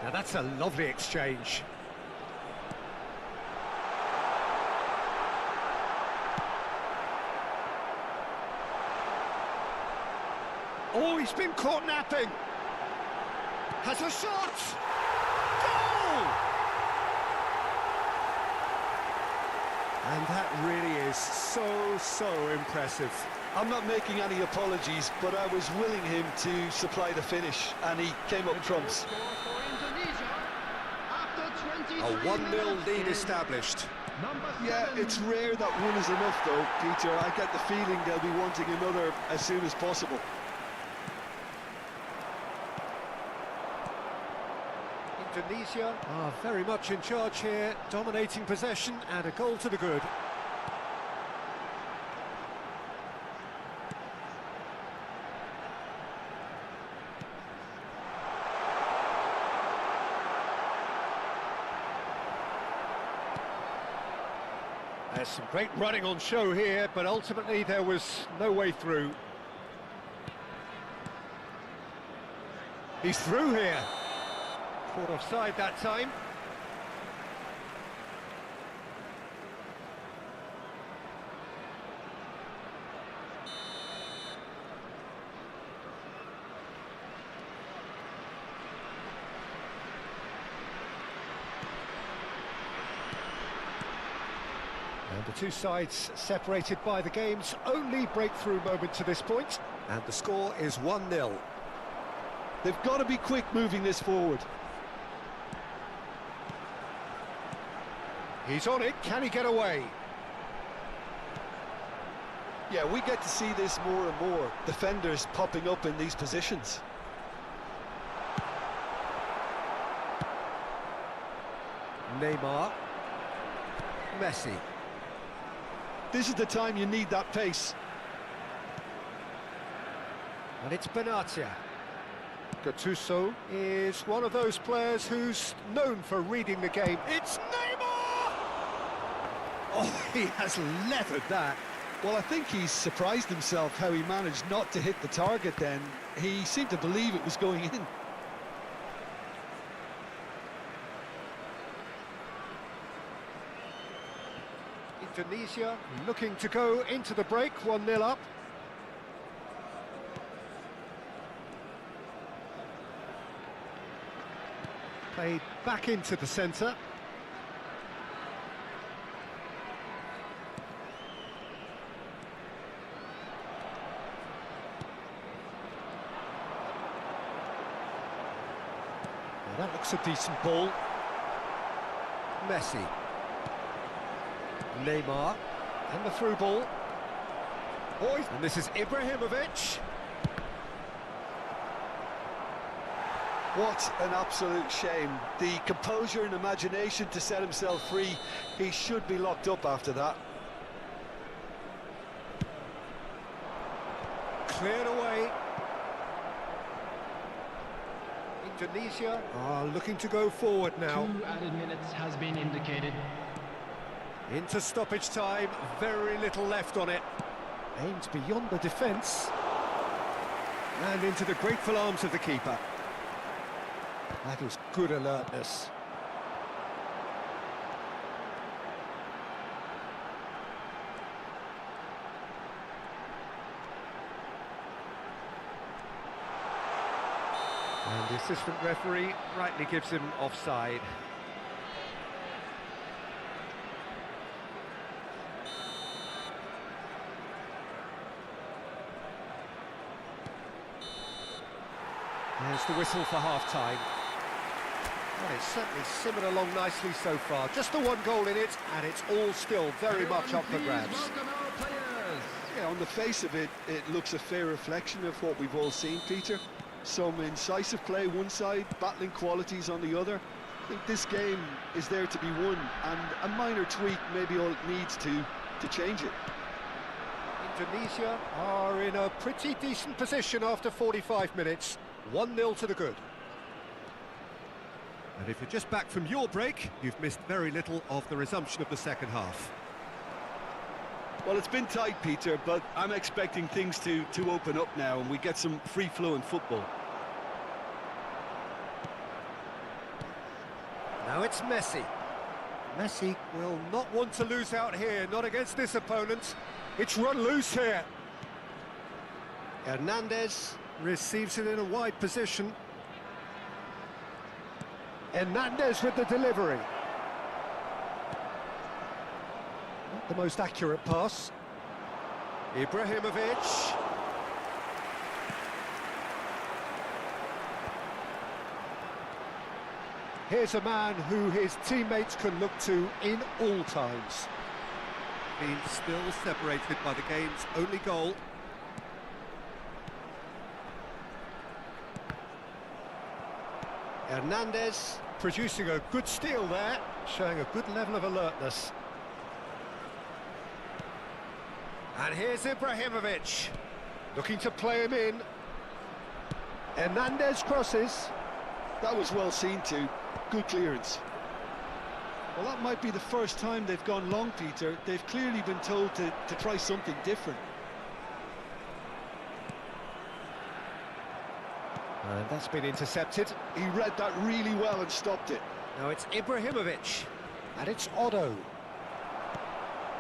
Now that's a lovely exchange. Oh, he's been caught napping. Has a shot! Goal! And that really is so impressive. I'm not making any apologies, but I was willing him to supply the finish, and he came up trumps. A 1-0 lead established. Yeah, it's rare that one is enough though, Peter. I get the feeling they'll be wanting another as soon as possible. Indonesia are very much in charge here, dominating possession and a goal to the good. There's some great running on show here, but ultimately there was no way through. He's through here. Caught offside that time. And the two sides separated by the game's only breakthrough moment to this point, and the score is 1-0. They've got to be quick moving this forward. He's on it, can he get away? Yeah, we get to see this more and more, defenders popping up in these positions. Neymar. Messi. This is the time you need that pace. And it's Benatia. Gattuso is one of those players who's known for reading the game. It's Neymar! Oh, he has leathered that. Well, I think he's surprised himself how he managed not to hit the target then. He seemed to believe it was going in. Indonesia looking to go into the break, 1-0 up. Played back into the centre. Now that looks a decent ball. Messi. Neymar. And the through ball. And this is Ibrahimovic. What an absolute shame. The composure and imagination to set himself free. He should be locked up after that. Cleared away. Indonesia are looking to go forward now. 2 added minutes has been indicated. Into stoppage time, very little left on it. Aimed beyond the defence. And into the grateful arms of the keeper. That was good alertness. And the assistant referee rightly gives him offside. There's the whistle for half-time. Well, it's certainly simmered along nicely so far. Just the 1 goal in it, and it's all still very much up for grabs. Yeah, on the face of it, it looks a fair reflection of what we've all seen, Peter. Some incisive play one side, battling qualities on the other. I think this game is there to be won, and a minor tweak may be all it needs to change it. Indonesia are in a pretty decent position after 45 minutes. 1-0 to the good. And if you're just back from your break, you've missed very little of the resumption of the second half. Well, it's been tight, Peter, but I'm expecting things to open up now and we get some free-flowing football. Now it's Messi. Messi will not want to lose out here, not against this opponent. It's run loose here. Hernandez receives it in a wide position. Hernandez with the delivery. Not the most accurate pass. Ibrahimovic. Here's a man who his teammates can look to in all times. Being still separated by the game's only goal. Hernandez producing a good steal there, showing a good level of alertness. And here's Ibrahimovic, looking to play him in. Hernandez crosses. That was well seen too. Good clearance. Well, that might be the first time they've gone long, Peter. They've clearly been told to try something different. And that's been intercepted. He read that really well and stopped it. Now it's Ibrahimovic, and it's Otto.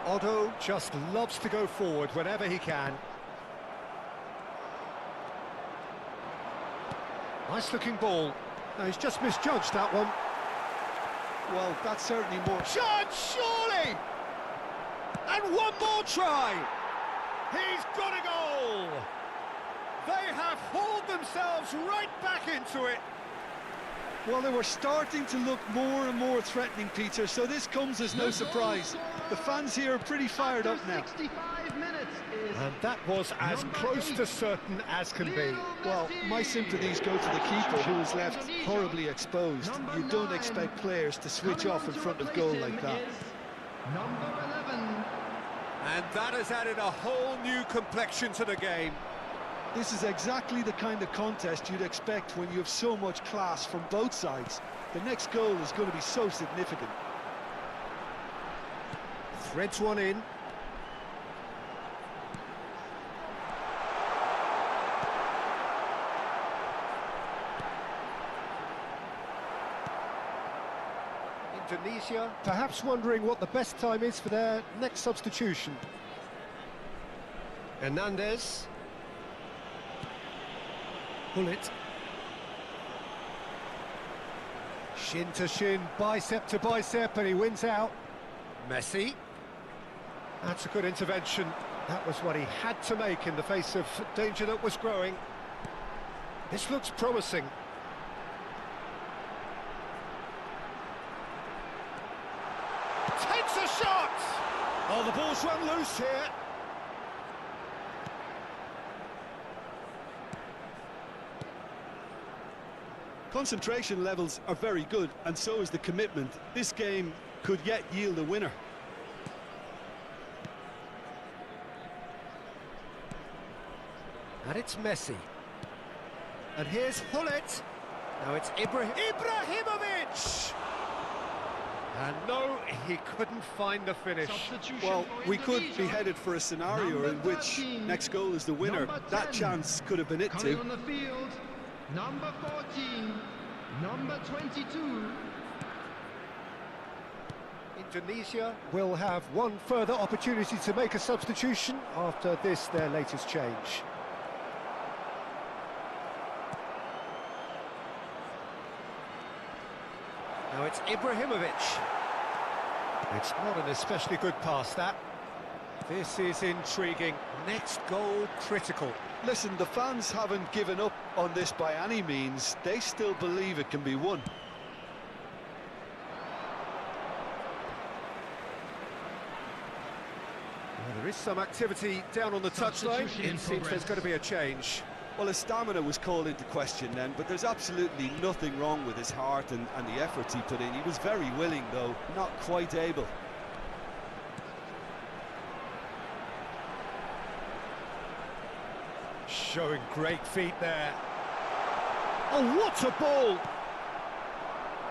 Otto just loves to go forward whenever he can. Nice looking ball. No, he's just misjudged that one. Well, that's certainly more... Shot, surely! And one more try! He's got a goal! They have hauled themselves right back into it. Well, they were starting to look more and more threatening, Peter, so this comes as no surprise. The fans here are pretty fired up now. 65 minutes is And that was as close to certain as can be. Well, my sympathies go to the keeper, who was left horribly exposed. You don't expect players to switch off in front of goal like that. number 11. And that has added a whole new complexion to the game. This is exactly the kind of contest you'd expect when you have so much class from both sides. The next goal is going to be so significant. Threads one in. Indonesia perhaps wondering what the best time is for their next substitution. Hernandez. Bullet. Shin to shin, bicep to bicep, and he wins out. Messi. That's a good intervention. That was what he had to make in the face of danger that was growing. This looks promising. Takes a shot! Oh, the ball's run loose here. Concentration levels are very good, and so is the commitment. This game could yet yield a winner. And it's Messi. And here's Hullet. Now it's Ibrahimovic! And no, he couldn't find the finish. Well, we could be headed for a scenario in which next goal is the winner. That chance could have been it Coming too. on the field, number 14, number 22. Indonesia will have one further opportunity to make a substitution after this, their latest change. Now it's Ibrahimovic. It's not an especially good pass, that. This is intriguing. Next goal critical. Listen, the fans haven't given up on this by any means. They still believe it can be won. Well, there is some activity down on the touchline. It seems there's going to be a change. Well, his stamina was called into question then, but there's absolutely nothing wrong with his heart and the efforts he put in. He was very willing, though, not quite able. Showing great feet there. Oh, what a ball!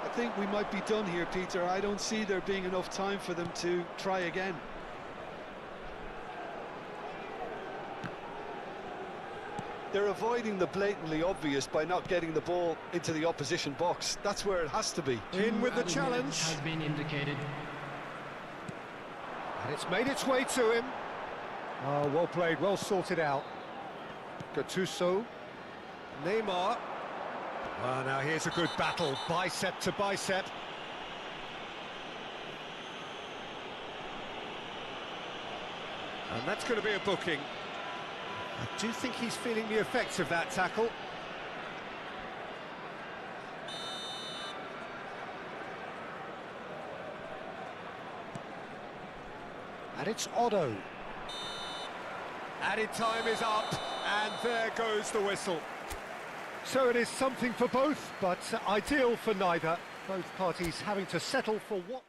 I think we might be done here, Peter. I don't see there being enough time for them to try again. They're avoiding the blatantly obvious by not getting the ball into the opposition box. That's where it has to be. In with the challenge. Has been indicated. And it's made its way to him. Oh, well played, well sorted out. Gattuso. Neymar. Well, now here's a good battle, bicep to bicep. And that's going to be a booking. I do think he's feeling the effects of that tackle. And it's Otto. Added time is up, and there goes the whistle. So it is something for both, but ideal for neither. Both parties having to settle for what...